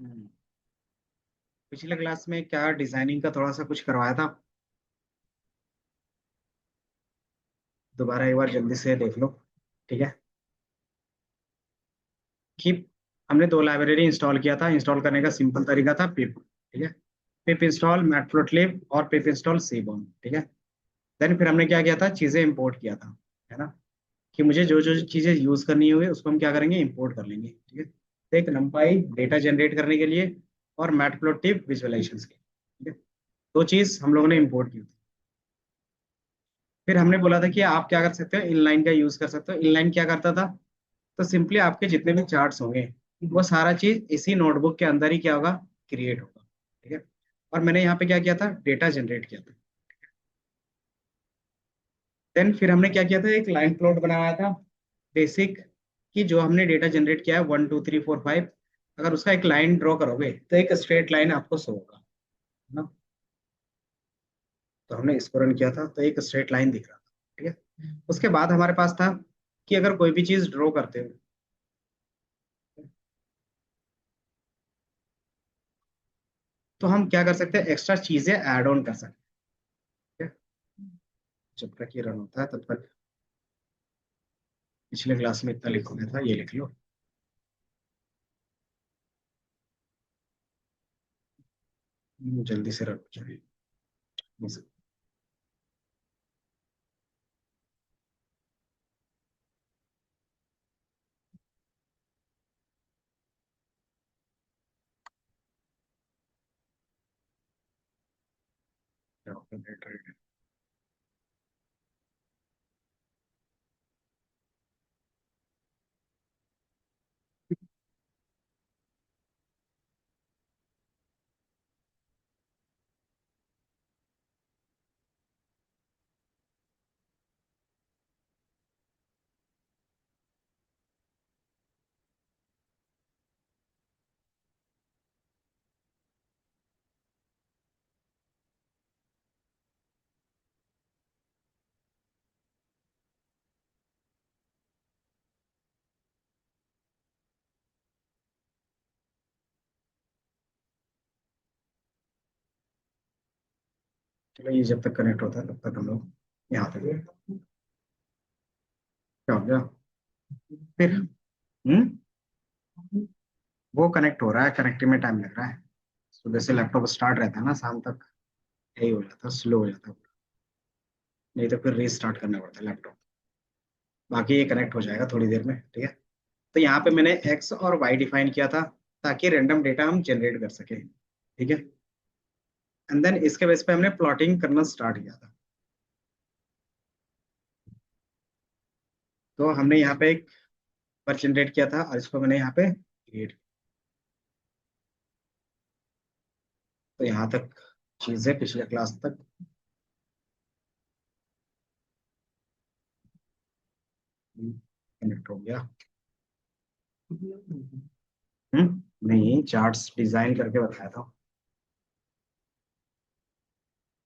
हम्म, पिछले क्लास में क्या डिजाइनिंग का थोड़ा सा कुछ करवाया था। दोबारा एक बार जल्दी से देख लो। ठीक है। कि हमने दो लाइब्रेरी इंस्टॉल किया था। इंस्टॉल करने का सिंपल तरीका था पिप। ठीक है। पिप इंस्टॉल मैटप्लोट्लिब और पिप इंस्टॉल सीबॉन। ठीक है। देन फिर हमने क्या किया था, चीजें इंपोर्ट किया था। है ना। कि मुझे जो जो चीजें यूज करनी होगी उसको हम क्या करेंगे, इंपोर्ट कर लेंगे। ठीक है। तो एक numpy डेटा जनरेट करने के लिए और मैटप्लोट्लिब विजुअलाइजेशन के लिए। ठीक है। दो चीज हम लोगों ने इंपोर्ट की थी। फिर हमने बोला था कि आप क्या कर सकते हो, इनलाइन का यूज कर सकते हो। इनलाइन क्या करता था, तो सिंपली आपके जितने भी चार्ट्स होंगे वो सारा चीज इसी नोटबुक के अंदर ही क्या होगा, क्रिएट होगा। ठीक है। और मैंने यहाँ पे क्या किया था, डेटा जनरेट किया था। देन फिर हमने क्या किया था, एक लाइन प्लॉट बनाया था बेसिक। कि जो हमने डेटा जनरेट किया है 1 2 3 4 5, अगर उसका एक लाइन ड्रॉ करोगे तो एक स्ट्रेट लाइन आपको शो होगा। है ना। तो हमने इसको रन किया था तो एक स्ट्रेट लाइन दिख रहा था। ठीक है। उसके बाद हमारे पास था कि अगर कोई भी चीज ड्रॉ करते हो तो हम क्या कर सकते हैं, एक्स्ट्रा चीजें ऐड ऑन कर सकते हैं। जब तक ये रन होता है तब तक पिछले क्लास में इतना लिखा गया था, ये लिख लो। जल्दी से रन हो जाए। चलो ये जब तक कनेक्ट होता है तब तक हम लोग यहाँ पे क्या हो गया फिर। हम्म वो कनेक्ट हो रहा है, कनेक्टिंग में टाइम लग रहा है। सुबह से लैपटॉप स्टार्ट रहता है ना, शाम तक यही हो जाता है, स्लो हो जाता है। नहीं तो फिर रीस्टार्ट करना पड़ता है लैपटॉप। बाकी ये कनेक्ट हो जाएगा थोड़ी देर में। ठीक है। तो यहाँ पे मैंने एक्स और वाई डिफाइन किया था ताकि रैंडम डेटा हम जनरेट कर सके। ठीक है। एंड देन इसके बेस पे हमने प्लॉटिंग करना स्टार्ट किया था। तो हमने यहाँ पे एक पर जनरेट किया था और इसको मैंने यहाँ पे क्रिएट। तो यहाँ तक चीजें पिछले क्लास तक कनेक्ट हो गया। नहीं, चार्ट्स डिजाइन करके बताया था।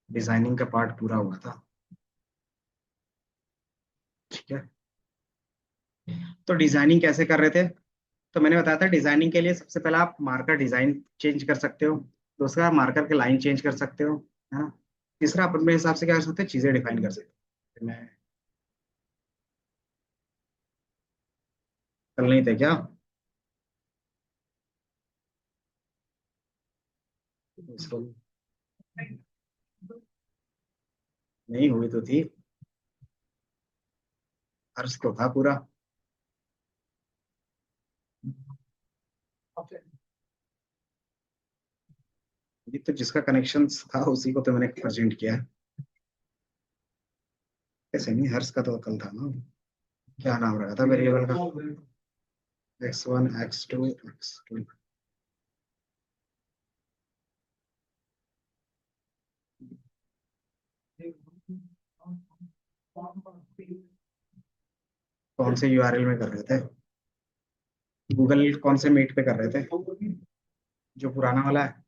डिजाइनिंग का पार्ट पूरा हुआ था। ठीक है। तो डिजाइनिंग कैसे कर रहे थे, तो मैंने बताया था डिजाइनिंग के लिए सबसे पहले आप मार्कर डिजाइन चेंज कर सकते हो। दूसरा, मार्कर के लाइन चेंज कर सकते हो। है ना। तीसरा, आप अपने हिसाब से क्या कर सकते हो, चीजें डिफाइन कर सकते हो। तो मैं कल नहीं थे क्या। इसको नहीं हुई तो थी, अर्ज तो था पूरा। ये तो जिसका कनेक्शन था उसी को तो मैंने प्रेजेंट किया है। ऐसे नहीं, हर्ष का तो कल था ना। क्या नाम रखा था वेरिएबल का, x1 x2 x2। कौन से यूआरएल में कर रहे थे, गूगल कौन से मीट पे कर रहे थे, जो पुराना वाला है।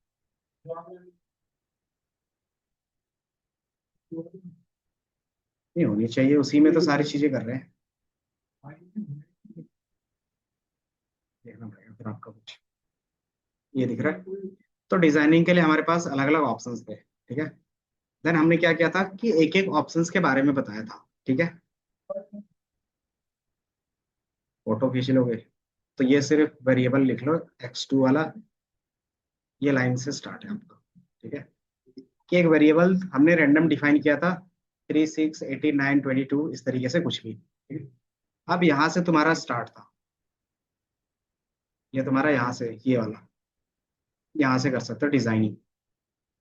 नहीं होनी चाहिए, उसी में तो सारी चीजें कर रहे हैं। देखना पड़ेगा फिर आपका कुछ। ये दिख रहा है। तो डिजाइनिंग के लिए हमारे पास अलग अलग ऑप्शंस थे, ठीक है। देन हमने क्या किया था कि एक एक ऑप्शंस के बारे में बताया था, ठीक है। फोटो खींच लोगे तो ये सिर्फ वेरिएबल लिख लो, x2 वाला, ये लाइन से स्टार्ट है आपका, ठीक है। कि एक वेरिएबल हमने रैंडम डिफाइन किया था, 3 6 18 9 22, इस तरीके से कुछ भी, ठीक है। अब यहाँ से तुम्हारा स्टार्ट था, ये तुम्हारा यहाँ से ये वाला, यहाँ से कर सकते हो डिजाइनिंग,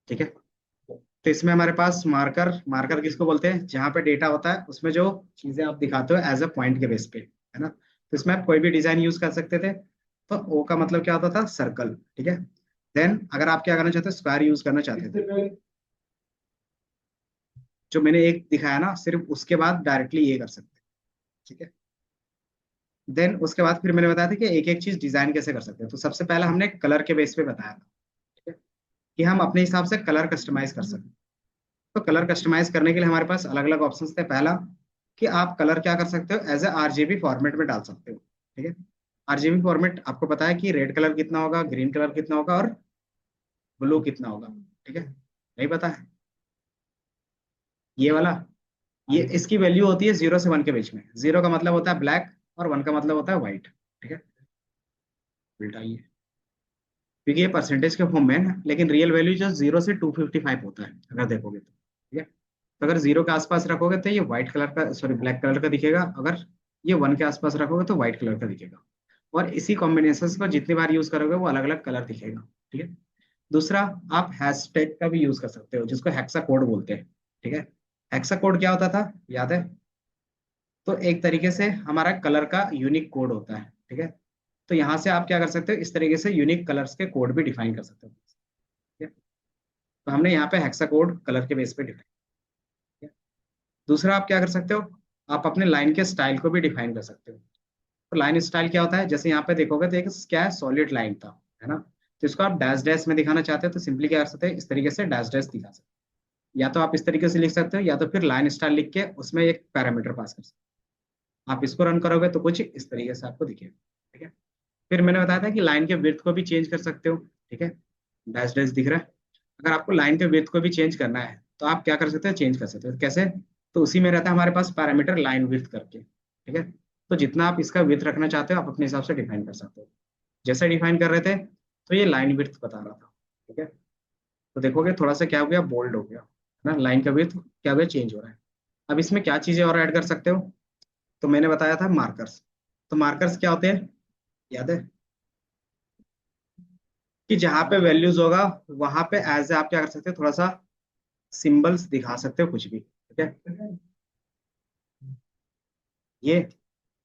ठीक है। तो इसमें हमारे पास मार्कर, मार्कर किसको बोलते हैं, जहाँ पे डेटा होता है उसमें जो चीजें आप दिखाते हो एज अ पॉइंट के बेस पे, है ना। तो इसमें आप कोई भी डिजाइन यूज कर सकते थे। तो ओ का मतलब क्या होता था, सर्कल, ठीक है। देन अगर आप क्या करना चाहते हो, स्क्वायर यूज करना चाहते थे, जो मैंने एक दिखाया ना, सिर्फ उसके बाद डायरेक्टली ये कर सकते हैं, ठीक है। देन उसके बाद फिर मैंने बताया था कि एक एक चीज डिजाइन कैसे कर सकते हैं। तो सबसे पहला हमने कलर के बेस पे बताया था, ठीक है, कि हम अपने हिसाब से कलर कस्टमाइज कर सकते हैं। तो कलर कस्टमाइज करने के लिए हमारे पास अलग अलग ऑप्शंस थे। पहला कि आप कलर क्या कर सकते हो, एज ए आरजीबी फॉर्मेट में डाल सकते हो, ठीक है। आरजीबी फॉर्मेट आपको पता है कि रेड कलर कितना होगा, ग्रीन कलर कितना होगा और ब्लू कितना होगा, ठीक है। नहीं पता है ये वाला, ये इसकी वैल्यू होती है 0 से 1 के बीच में। 0 का मतलब होता है ब्लैक और 1 का मतलब होता है व्हाइट, ठीक है। उल्टा ही है, क्योंकि ये परसेंटेज के फॉर्म में है ना, लेकिन रियल वैल्यू जो 0 से 255 होता है अगर देखोगे तो, ठीक है। तो अगर 0 के आसपास रखोगे तो ये व्हाइट कलर का, सॉरी ब्लैक कलर का दिखेगा। अगर ये 1 के आसपास रखोगे तो व्हाइट कलर का दिखेगा। और इसी कॉम्बिनेशन को जितनी बार यूज करोगे वो अलग अलग कलर दिखेगा, ठीक है। दूसरा, आप हैशटैग का भी यूज कर सकते हो, जिसको हेक्सा कोड बोलते हैं, ठीक है। हेक्सा कोड क्या होता था, याद है। तो एक तरीके से हमारा कलर का यूनिक कोड होता है, ठीक है। तो यहाँ से आप क्या कर सकते हो, इस तरीके से यूनिक कलर्स के कोड भी डिफाइन कर सकते हो, ठीक है। तो हमने यहाँ पे हेक्सा कोड कलर के बेस पे डिफाइन किया। दूसरा आप क्या कर सकते हो, आप अपने लाइन के स्टाइल को भी डिफाइन कर सकते हो। तो लाइन स्टाइल क्या होता है, जैसे यहाँ पे देखोगे तो एक क्या है, सॉलिड लाइन था, है ना। तो इसको आप डैश डैश में दिखाना चाहते हो तो सिंपली क्या कर सकते हैं, इस तरीके से डैश डैश दिखा सकते हो। या तो आप इस तरीके से लिख सकते हो, या तो फिर लाइन स्टाइल लिख के उसमें एक पैरामीटर पास कर सकते हो। आप इसको रन करोगे तो कुछ इस तरीके से आपको दिखेगा, ठीक है। फिर मैंने बताया था कि लाइन के विड्थ को भी चेंज कर सकते हो, ठीक है। डैश डैश दिख रहा है। अगर आपको लाइन के विड्थ को भी चेंज करना है तो आप क्या कर सकते हो, चेंज कर सकते हो। कैसे, तो उसी में रहता है हमारे पास पैरामीटर लाइन विड्थ करके, ठीक है। तो जितना आप इसका विड्थ रखना चाहते हो आप अपने हिसाब से डिफाइन कर सकते हो। जैसे डिफाइन कर रहे थे तो ये लाइन विड्थ बता रहा था, ठीक है। तो देखोगे थोड़ा सा क्या हो गया, बोल्ड हो गया, है ना। लाइन का विड्थ क्या हो गया, चेंज हो रहा है। अब इसमें क्या चीजें और ऐड कर सकते हो, तो मैंने बताया था मार्कर्स। तो मार्कर्स क्या होते हैं, याद है, कि जहां पे वैल्यूज होगा वहां पे एज ए आप क्या कर सकते हो, थोड़ा सा सिंबल्स दिखा सकते हो, कुछ भी, ठीक है। ये,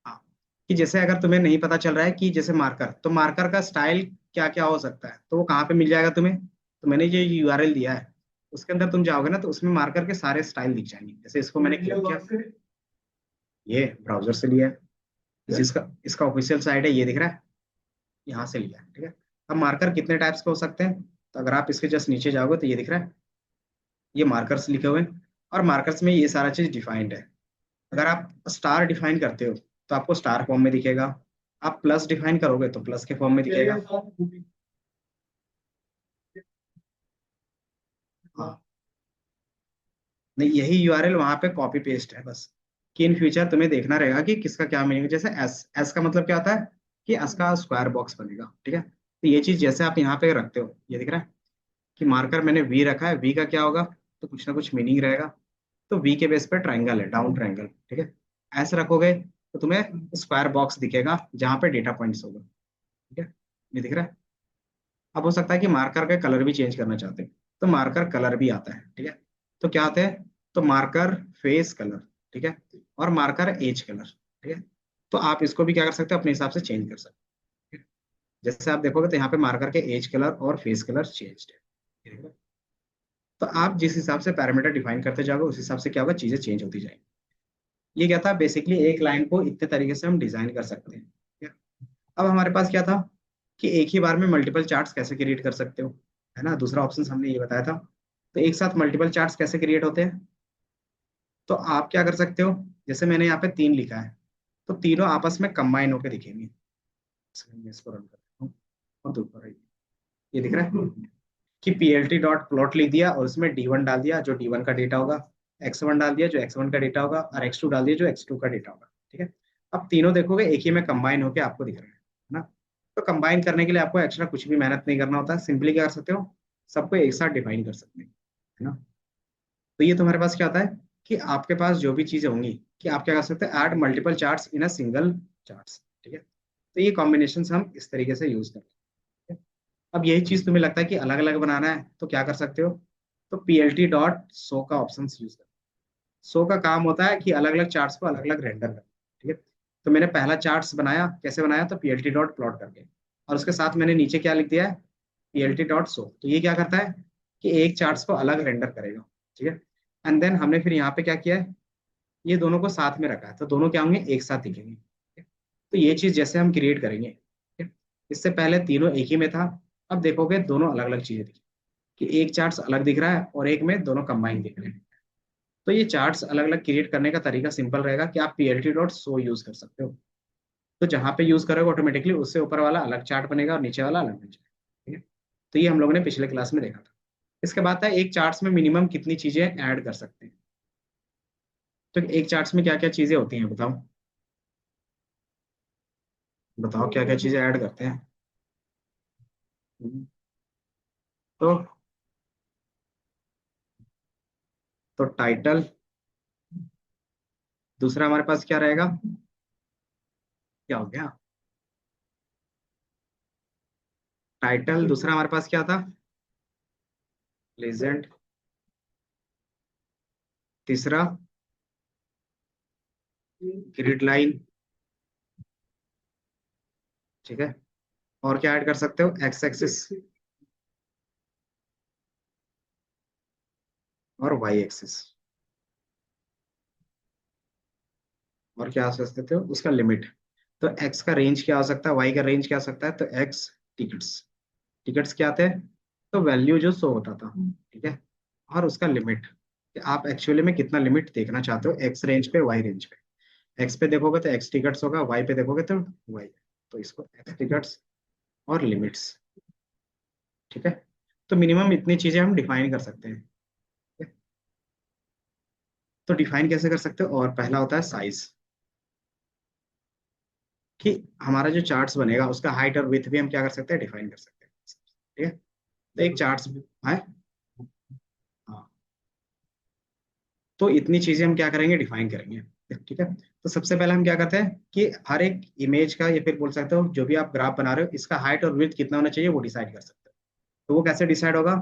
हाँ, कि जैसे अगर तुम्हें नहीं पता चल रहा है कि जैसे मार्कर, तो मार्कर का स्टाइल क्या क्या हो सकता है, तो वो कहाँ पे मिल जाएगा तुम्हें। तो मैंने ये यूआरएल दिया है, उसके अंदर तुम जाओगे ना तो उसमें मार्कर के सारे स्टाइल दिख जाएंगे। जैसे इसको मैंने क्लिक किया, ये ब्राउजर से लिया है, इसका इसका ऑफिशियल साइट है, ये दिख रहा है, यहाँ से लिया है, ठीक है। अब मार्कर कितने टाइप्स के हो सकते हैं, तो अगर आप इसके जस्ट नीचे जाओगे तो ये दिख रहा है, ये मार्कर्स लिखे हुए हैं। और मार्कर्स में ये सारा चीज डिफाइंड है। अगर आप स्टार डिफाइन करते हो तो आपको स्टार फॉर्म में दिखेगा। आप प्लस डिफाइन करोगे तो प्लस के फॉर्म में दिखेगा। हाँ, नहीं, यही यूआरएल वहां पे कॉपी पेस्ट है बस, कि इन फ्यूचर तुम्हें देखना रहेगा कि किसका क्या मीनिंग है। जैसे एस, एस का मतलब क्या होता है, कि एस का स्क्वायर बॉक्स बनेगा, ठीक है। तो ये चीज जैसे आप यहाँ पे रखते हो, ये दिख रहा है कि मार्कर मैंने वी रखा है, वी का क्या होगा, तो कुछ ना कुछ मीनिंग रहेगा। तो वी के बेस पे ट्राइंगल है, डाउन ट्राइंगल, ठीक है। ऐसे रखोगे तो तुम्हें स्क्वायर बॉक्स दिखेगा जहां पे डेटा पॉइंट्स होगा, ठीक है। ये दिख रहा है। अब हो सकता है कि मार्कर का कलर भी चेंज करना चाहते हैं, तो मार्कर कलर भी आता है, ठीक है। तो क्या आते हैं, तो मार्कर फेस कलर, ठीक है, और मार्कर एज कलर, ठीक है। तो आप इसको भी क्या कर सकते हो, अपने हिसाब से चेंज कर सकते हैं। जैसे आप देखोगे तो यहाँ पे मार्कर के एज कलर और फेस कलर चेंज है, ठीक है? तो आप जिस हिसाब से पैरामीटर डिफाइन करते जाओगे उस हिसाब से क्या होगा, चीजें चेंज होती जाएंगी। ये क्या था, बेसिकली एक लाइन को इतने तरीके से हम डिजाइन कर सकते हैं, ठीक है? अब हमारे पास क्या था, कि एक ही बार में मल्टीपल चार्ट्स कैसे क्रिएट कर सकते हो, है ना। दूसरा ऑप्शन हमने ये बताया था। तो एक साथ मल्टीपल चार्ट्स कैसे क्रिएट होते हैं, तो आप क्या कर सकते हो, जैसे मैंने यहाँ पे 3 लिखा है, तो तीनों आपस में कंबाइन होकर दिखेंगे। इसको रन करता हूँ और दूर पर आइए। ये दिख रहा है कि पीएलटी डॉट प्लॉट लिख दिया और उसमें डी1 डाल दिया जो डी1 का डेटा होगा, एक्स1 डाल दिया जो एक्स1 का डेटा होगा, और एक्स2 डाल दिया जो एक्स2 का डेटा होगा। ठीक है, अब तीनों देखोगे एक ही में कंबाइन होकर आपको दिख रहा है ना। तो कंबाइन करने के लिए आपको एक्स्ट्रा कुछ भी मेहनत नहीं करना होता है, सिंपली क्या कर सकते हो, सबको एक साथ डिफाइन कर सकते हैं, है ना। तो ये तुम्हारे पास क्या आता है कि आपके पास जो भी चीजें होंगी कि आप क्या कर सकते हैं, add multiple charts in a single charts. ठीक है, तो ये कॉम्बिनेशन हम इस तरीके से यूज करते हैं। अब यही चीज तुम्हें लगता है कि अलग अलग बनाना है तो क्या कर सकते हो, तो पीएलटी डॉट शो का ऑप्शन यूज कर। शो का काम होता है कि अलग अलग चार्ट्स को अलग अलग रेंडर करना। ठीक है, तो मैंने पहला चार्ट्स बनाया, कैसे बनाया, तो पीएलटी डॉट प्लॉट करके, और उसके साथ मैंने नीचे क्या लिख दिया है, पीएलटी डॉट शो। तो ये क्या करता है कि एक चार्ट्स को अलग रेंडर करेगा। ठीक है, एंड देन हमने फिर यहाँ पे क्या किया है, ये दोनों को साथ में रखा है, तो दोनों क्या होंगे, एक साथ दिखेंगे। ठीक है? तो ये चीज जैसे हम क्रिएट करेंगे, ठीक है? इससे पहले तीनों एक ही में था, अब देखोगे दोनों अलग अलग चीजें दिखेंगी, कि एक चार्ट्स अलग दिख रहा है और एक में दोनों कंबाइन दिख रहे हैं। तो ये चार्ट्स अलग अलग क्रिएट करने का तरीका सिंपल रहेगा कि आप पीएलटी डॉट शो यूज कर सकते हो। तो जहां पे यूज करोगे ऑटोमेटिकली उससे ऊपर वाला अलग चार्ट बनेगा और नीचे वाला अलग बन जाएगा। ठीक है, तो ये हम लोगों ने पिछले क्लास में देखा था। इसके बाद है एक चार्ट्स में मिनिमम कितनी चीजें ऐड कर सकते हैं। तो एक चार्ट्स में क्या क्या चीजें होती हैं बताओ, बताओ क्या क्या चीजें ऐड करते हैं। तो तो टाइटल, दूसरा हमारे पास क्या रहेगा, क्या हो गया, टाइटल, दूसरा हमारे पास क्या था, लेजेंड, तीसरा ग्रिड लाइन। ठीक है, और क्या ऐड कर सकते हो, एक्स एक्सिस और वाई एक्सिस। और क्या आ सकते हो, उसका लिमिट। तो एक्स का रेंज क्या हो सकता है, वाई का रेंज क्या हो सकता है, तो एक्स टिकट्स, टिकट्स क्या आते हैं, तो वैल्यू जो शो होता था। ठीक है, और उसका लिमिट, कि आप एक्चुअली में कितना लिमिट देखना चाहते हो, एक्स रेंज पे वाई रेंज पे। एक्स पे देखोगे तो एक्स टिकट्स होगा, वाई पे देखोगे तो वाई। तो इसको एक्स टिकट्स और लिमिट्स। ठीक है, तो मिनिमम इतनी चीजें हम डिफाइन कर सकते हैं। ठीक है? तो डिफाइन कैसे कर सकते हो, और पहला होता है साइज, कि हमारा जो चार्ट्स बनेगा उसका हाइट और विड्थ भी हम क्या कर सकते हैं, डिफाइन कर सकते हैं। ठीक है, तो एक चार्ट्स है, हाँ, तो इतनी चीजें हम क्या करेंगे, डिफाइन करेंगे। ठीक है, तो सबसे पहले हम क्या करते हैं कि हर एक इमेज का, या फिर बोल सकते हो जो भी आप ग्राफ बना रहे हो, इसका हाइट और विड्थ कितना होना चाहिए वो डिसाइड कर सकते हो। तो वो कैसे डिसाइड होगा,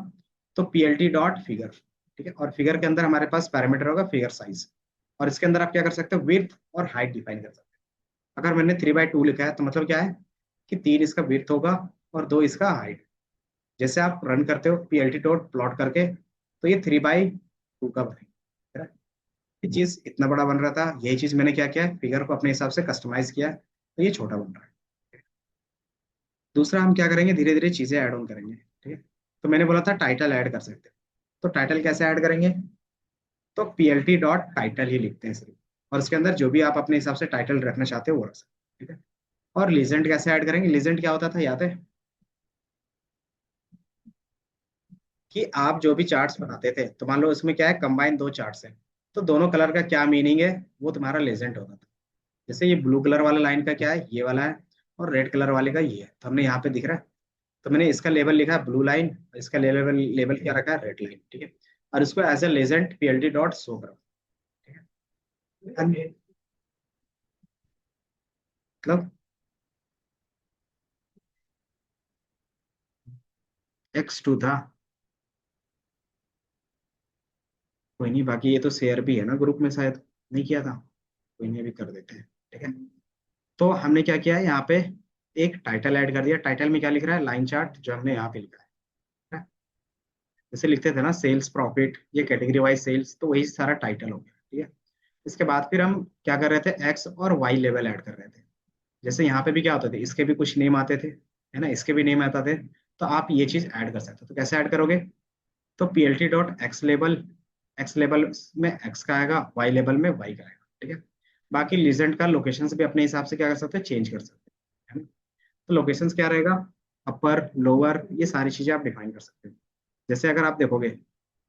तो पीएलटी डॉट फिगर। ठीक है, और फिगर के अंदर हमारे पास पैरामीटर होगा फिगर साइज, और इसके अंदर आप क्या कर सकते हो, विड्थ और हाइट डिफाइन कर सकते हो। अगर मैंने 3/2 लिखा है तो मतलब क्या है, कि 3 इसका विड्थ होगा और 2 इसका हाइट। जैसे आप रन करते हो पीएलटी डॉट प्लॉट करके, तो ये 3/2 का बनेगा। ये चीज इतना बड़ा बन रहा था, यही चीज मैंने क्या किया है, फिगर को अपने हिसाब से कस्टमाइज किया है, तो ये छोटा बन रहा है। दूसरा हम क्या करेंगे, धीरे धीरे चीजें ऐड ऑन करेंगे। ठीक है, तो मैंने बोला था टाइटल ऐड कर सकते हैं, तो टाइटल कैसे ऐड करेंगे, तो पीएलटी डॉट टाइटल ही लिखते हैं सिर्फ, और उसके अंदर जो भी आप अपने हिसाब से टाइटल रखना चाहते हो वो रख सकते हैं। ठीक है, और लीजेंड कैसे ऐड करेंगे, लीजेंड क्या होता था याद है, कि आप जो भी चार्ट्स बनाते थे तो मान लो इसमें क्या है, कंबाइन दो चार्ट्स हैं, तो दोनों कलर का क्या मीनिंग है, वो तुम्हारा लेजेंड होता था। जैसे ये ब्लू कलर वाला लाइन का क्या है, ये वाला है, और रेड कलर वाले का ये है, तो हमने यहाँ पे दिख रहा है, तो मैंने इसका लेबल लिखा है ब्लू लाइन, इसका लेबल लेबल क्या रखा है, रेड लाइन। ठीक है, और इसको as a legend PLT dot show करो। ठीक है, मतलब X2 था, कोई नहीं, बाकी ये तो शेयर भी है ना ग्रुप में, शायद नहीं किया था, कोई नहीं अभी कर देते हैं। ठीक है, तो हमने क्या किया है यहाँ पे, एक टाइटल ऐड कर दिया, टाइटल में क्या लिख रहा है, लाइन चार्ट, जो हमने यहाँ पे लिखा है। जैसे लिखते थे ना सेल्स प्रॉफिट, ये कैटेगरी वाइज सेल्स, तो वही सारा टाइटल हो गया। ठीक है, इसके बाद फिर हम क्या कर रहे थे, एक्स और वाई लेवल ऐड कर रहे थे। जैसे यहाँ पे भी क्या होते थे, इसके भी कुछ नेम आते थे, है ना, इसके भी नेम आते थे, तो आप ये चीज ऐड कर सकते हो। तो कैसे ऐड करोगे, तो पीएलटी डॉट एक्स लेबल में एक्स का आएगा, वाई लेबल में वाई का आएगा। ठीक है, बाकी लीजेंड का लोकेशन भी अपने हिसाब से क्या कर सकते हैं, चेंज कर सकते हैं, है ना। तो लोकेशन क्या रहेगा, अपर लोअर, ये सारी चीजें आप डिफाइन कर सकते हो। जैसे अगर आप देखोगे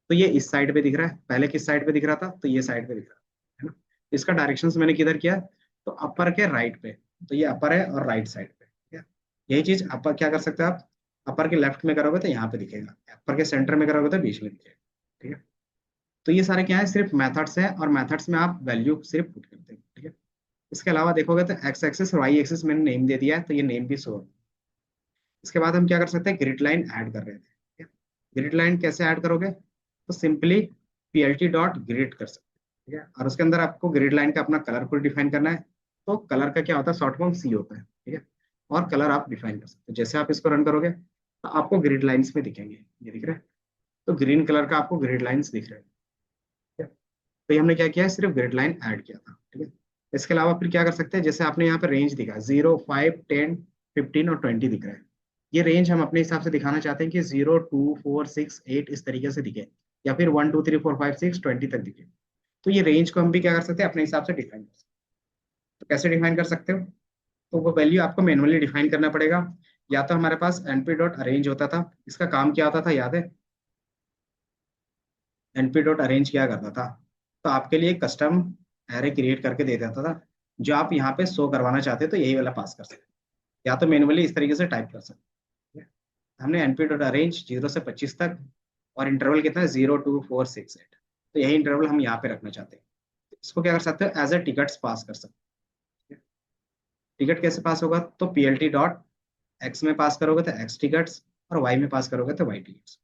तो ये इस साइड पे दिख रहा है, पहले किस साइड पे दिख रहा था, तो ये साइड पे दिख रहा है ना। इसका डायरेक्शंस मैंने किधर किया, तो अपर के राइट पे, तो ये अपर है और राइट साइड पे, ठीक है। यही चीज अपर क्या कर सकते हो आप, अपर के लेफ्ट में करोगे तो यहाँ पे दिखेगा, अपर के सेंटर में करोगे तो बीच में दिखेगा, ठीक है। तो ये सारे क्या है, सिर्फ मेथड्स है, और मेथड्स में आप वैल्यू सिर्फ पुट करते हैं, ठीक है। इसके अलावा देखोगे तो एक्स एक्सिस और वाई एक्सिस मैंने नेम दे दिया है, तो ये नेम भी शो। इसके बाद हम क्या कर सकते हैं, ग्रिड लाइन ऐड कर रहे थे, ठीक है। ग्रिड लाइन कैसे ऐड करोगे, तो सिंपली पीएलटी डॉट ग्रिड कर सकते हैं, ठीक है। और उसके अंदर आपको ग्रिड लाइन का अपना कलर को डिफाइन करना है। तो कलर का क्या होता है, शॉर्ट फॉर्म सी होता है, ठीक है। और कलर आप डिफाइन कर सकते हो, जैसे आप इसको रन करोगे तो आपको ग्रिड लाइंस में दिखेंगे, ये दिख रहे हैं। तो ग्रीन कलर का आपको ग्रिड लाइंस दिख रहे हैं, ठीक है। तो ये हमने क्या किया है, सिर्फ ग्रिड लाइन ऐड किया था, ठीक है। इसके अलावा फिर क्या कर सकते हैं, जैसे आपने यहाँ पे रेंज दिखा 0, 5, 10, 15 और 20 दिख रहा है। ये रेंज हम अपने हिसाब से दिखाना चाहते हैं कि 0, 2, 4, 6, 8 इस तरीके से दिखे, या फिर 1, 2, 3, 4, 5, 6, 20 तक दिखे। तो ये रेंज को हम भी क्या कर सकते हैं, अपने हिसाब से डिफाइन कर सकते हैं। तो कैसे डिफाइन कर सकते हो, तो वो वैल्यू आपको मैनुअली डिफाइन करना पड़ेगा। या तो हमारे पास np डॉट अरेंज होता था, इसका काम क्या होता था याद है, np डॉट अरेंज क्या करता था, तो आपके लिए कस्टम एरे क्रिएट करके दे देता था, जो आप यहाँ पे शो करवाना चाहते हो तो यही वाला पास कर सकते हैं, या तो मैनुअली इस तरीके से टाइप कर सकते हैं। हमने np डॉट अरेंज 0 से 25 तक, और इंटरवल कितना है, 0, 2, 4, 6, 8। तो यही इंटरवल हम यहाँ पे रखना चाहते हैं। इसको क्या कर सकते हो, एज ए टिकट्स पास कर सकते हैं। टिकट कैसे पास होगा, तो पीएलटी डॉट एक्स में पास करोगे तो एक्स टिकट्स, और वाई में पास करोगे तो वाई टिकट्स।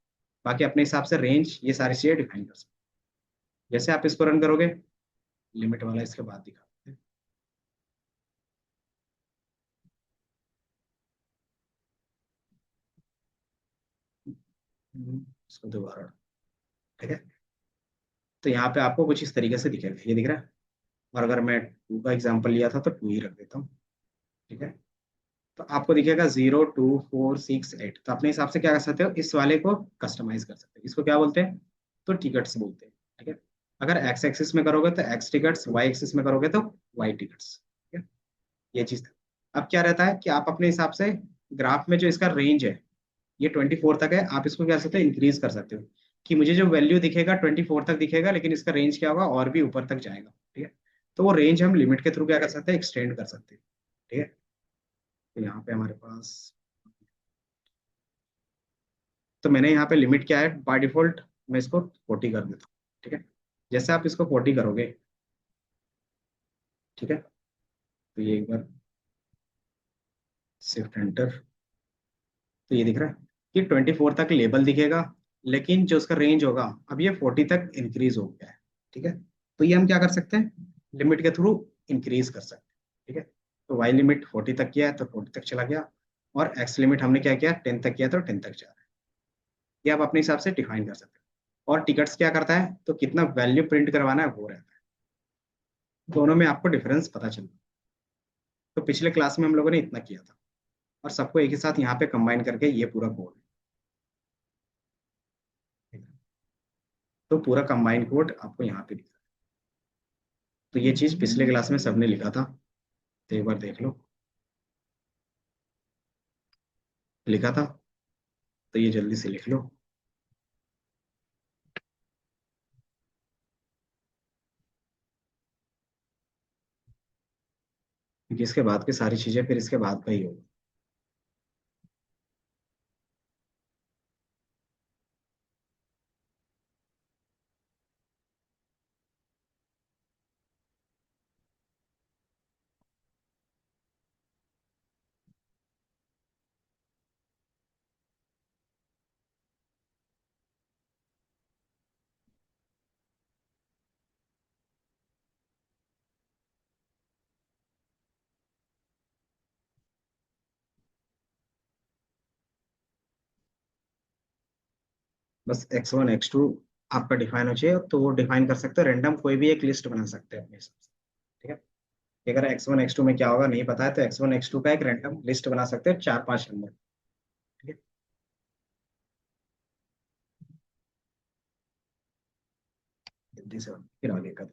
बाकी अपने हिसाब से रेंज ये सारी चीजें डिफाइन कर सकते हैं। जैसे आप इसको रन करोगे, लिमिट वाला इसके बाद दिखाते हैं। इसको दोबारा, ठीक है। तो यहाँ पे आपको कुछ इस तरीके से दिखेगा, ये दिख रहा है। और अगर मैं टू का एग्जाम्पल लिया था तो टू ही रख देता हूँ, ठीक है। तो आपको दिखेगा 0, 2, 4, 6, 8। तो अपने हिसाब से क्या कर सकते हो, इस वाले को कस्टमाइज कर सकते हो। इसको क्या बोलते हैं, तो टिकट्स बोलते हैं, ठीक है। अगर एक्स एक्सिस में करोगे तो एक्स टिकट्स, वाई एक्सिस में करोगे तो वाई टिकट्स, ठीक है। ये चीज था। अब क्या रहता है कि आप अपने हिसाब से ग्राफ में जो इसका रेंज है, ये 24 तक है, आप इसको क्या कर सकते हो, इंक्रीज कर सकते हो। कि मुझे जो वैल्यू दिखेगा 24 तक दिखेगा, लेकिन इसका रेंज क्या होगा, और भी ऊपर तक जाएगा, ठीक है। तो वो रेंज हम लिमिट के थ्रू क्या कर सकते हैं, एक्सटेंड कर सकते हैं, ठीक है। तो यहाँ पे हमारे पास, तो मैंने यहाँ पे लिमिट क्या है, बाय डिफॉल्ट मैं इसको 40 कर देता हूँ, ठीक है। जैसे आप इसको 40 करोगे, ठीक है, तो ये एक बार शिफ्ट एंटर, तो ये दिख रहा है कि 24 तक लेबल दिखेगा, लेकिन जो उसका रेंज होगा अब ये 40 तक इंक्रीज हो गया है, ठीक है। तो ये हम क्या कर सकते हैं, लिमिट के थ्रू इंक्रीज कर सकते हैं, ठीक है। तो वाई लिमिट 40 तक किया है तो 40 तक चला गया, और एक्स लिमिट हमने क्या किया, 10 तक किया तो 10 तक जा रहा है। ये आप अपने हिसाब से डिफाइन कर सकते हो। और टिकट्स क्या करता है, तो कितना वैल्यू प्रिंट करवाना है वो रहता है। दोनों में आपको डिफरेंस पता चलता। तो पिछले क्लास में हम लोगों ने इतना किया था, और सबको एक ही साथ यहाँ पे कंबाइन करके ये पूरा कोड है। तो पूरा कंबाइन कोड आपको यहाँ पे दिखा। तो ये चीज पिछले क्लास में सबने लिखा था, तो एक बार देख लो, लिखा था, तो ये जल्दी से लिख लो। क्योंकि इसके बाद की सारी चीजें फिर इसके बाद का ही होगा। बस x1 x2 आपका डिफाइन हो चाहिए, तो वो डिफाइन कर सकते हो, रैंडम कोई भी एक लिस्ट बना सकते हैं अपने हिसाब से, ठीक है। कि अगर x1 x2 में क्या होगा नहीं पता है, तो x1 x2 का एक रैंडम लिस्ट बना सकते हैं, 4 5 नंबर, ठीक है। जल्दी से फिर आगे का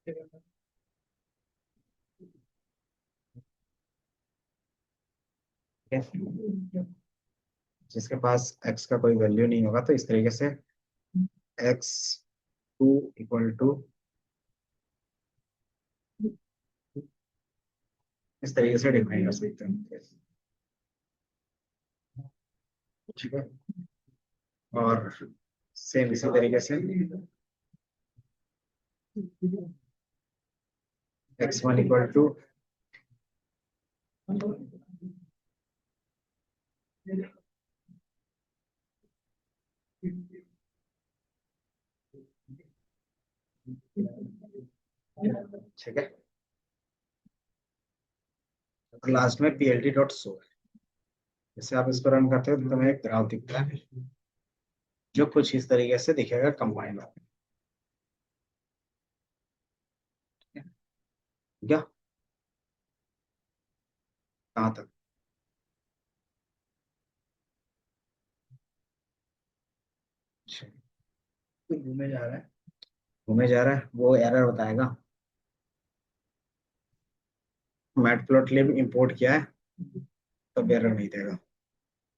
ठीक है? जिसके पास x का कोई वैल्यू नहीं होगा तो इस तरीके से x2 इक्वल टू इस तरीके से डिफाइन कर सकते हैं। ठीक है, और सेम इसी तरीके से x1 इक्वल टू ठीक है, लास्ट में plt डॉट शो है। जैसे आप इसको रन करते हो तो तुम्हें एक ग्राफ दिखता है जो कुछ इस तरीके से दिखेगा कंबाइंड। क्या? कहाँ तक? अच्छा, तो घूमे जा रहा है, घूमे जा रहा है, वो एरर बताएगा। मैटप्लोट्लिब इंपोर्ट किया है, तो एरर नहीं देगा।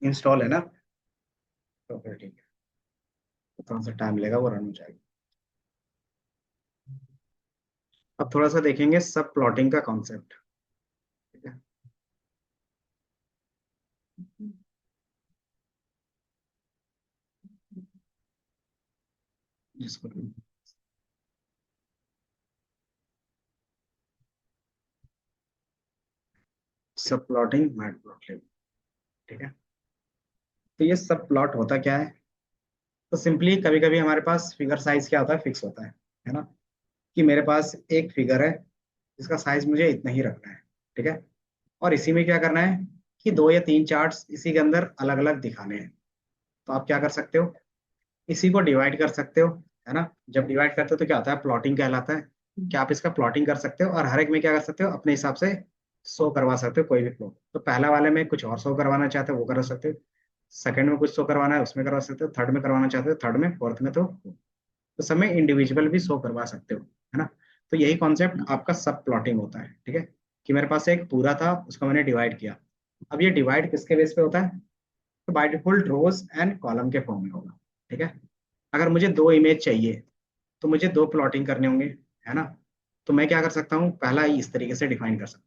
इंस्टॉल है ना, तो फिर ठीक है, तो थोड़ा सा टाइम लेगा, वो रन हो जाएगा। अब थोड़ा सा देखेंगे सब प्लॉटिंग का कॉन्सेप्ट। ठीक है, जिसको सब प्लॉटिंग मैटप्लोट्लिब। ठीक है, तो ये सब प्लॉट होता क्या है? तो सिंपली कभी कभी हमारे पास फिगर साइज क्या होता है, फिक्स होता है ना, कि मेरे पास एक फिगर है, इसका साइज मुझे इतना ही रखना है। ठीक है, और इसी में क्या करना है कि दो या तीन चार्ट्स इसी के अंदर अलग अलग दिखाने हैं। तो आप क्या कर सकते हो, इसी को डिवाइड कर सकते हो, है ना। जब डिवाइड करते हो तो क्या होता है, प्लॉटिंग कहलाता है। कि आप इसका प्लॉटिंग कर सकते हो और हर एक में क्या कर सकते हो, अपने हिसाब से शो करवा सकते हो कोई भी प्लॉट। तो पहला वाले में कुछ और शो करवाना चाहते हो वो कर सकते हो, सेकंड में कुछ शो करवाना है उसमें करवा सकते हो, थर्ड में करवाना चाहते हो थर्ड में, फोर्थ में तो सब में इंडिविजुअल भी शो करवा सकते हो, है ना। तो यही कॉन्सेप्ट आपका सब प्लॉटिंग होता है। ठीक है, कि मेरे पास एक पूरा था, उसको मैंने डिवाइड किया। अब ये डिवाइड किसके बेस पे होता है, तो by default rows and column के फॉर्म में होगा। ठीक है, अगर मुझे दो इमेज चाहिए तो मुझे दो प्लॉटिंग करने होंगे, है ना। तो मैं क्या कर सकता हूँ, पहला ही इस तरीके से डिफाइन कर सकता हूँ।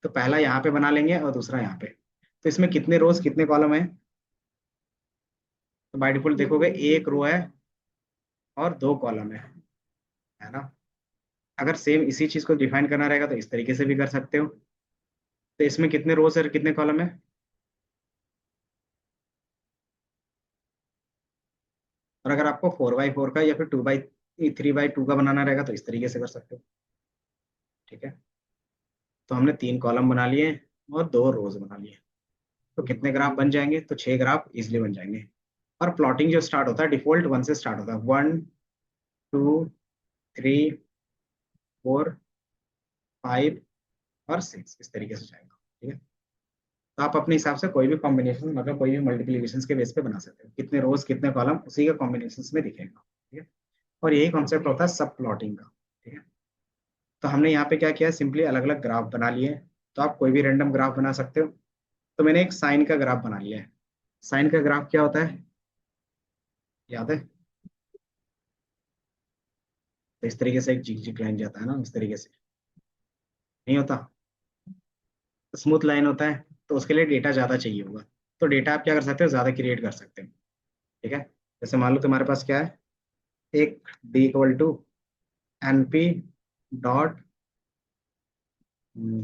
तो पहला यहाँ पे बना लेंगे और दूसरा यहाँ पे। तो इसमें कितने रोज कितने कॉलम है, तो बाय डिफॉल्ट देखोगे एक रो है और दो कॉलम है ना। अगर सेम इसी चीज को डिफाइन करना रहेगा तो इस तरीके से भी कर सकते हो। तो इसमें कितने रोज है कितने कॉलम है, और अगर आपको 4x4 का या फिर 3x2 का बनाना रहेगा तो इस तरीके से कर सकते हो। ठीक है, तो हमने तीन कॉलम बना लिए और दो रोज बना लिए। तो कितने ग्राफ बन जाएंगे, तो छह ग्राफ इजिली बन जाएंगे। और प्लॉटिंग जो स्टार्ट होता है डिफॉल्ट वन से स्टार्ट होता है, 1 2 3 4 5 और 6, इस तरीके से जाएगा। ठीक है, तो आप अपने हिसाब से कोई भी कॉम्बिनेशन, मतलब कोई भी मल्टीप्लिकेशन के बेस पे बना सकते हो, कितने रोज कितने कॉलम उसी के कॉम्बिनेशन में दिखेगा। ठीक है, और यही कॉन्सेप्ट होता है सब प्लॉटिंग का। ठीक है, तो हमने यहाँ पे क्या किया, सिंपली अलग अलग ग्राफ बना लिए। तो आप कोई भी रैंडम ग्राफ बना सकते हो। तो मैंने एक साइन का ग्राफ बना लिया है। साइन का ग्राफ क्या होता है, याद है? तो इस तरीके से एक जिग जिग लाइन जाता है ना, इस तरीके से नहीं होता, स्मूथ लाइन होता है। तो उसके लिए डेटा ज्यादा चाहिए होगा। तो डेटा आप क्या कर सकते हो, ज्यादा क्रिएट कर सकते हो। ठीक है, जैसे मान लो तुम्हारे पास क्या है, एक D = NP डॉट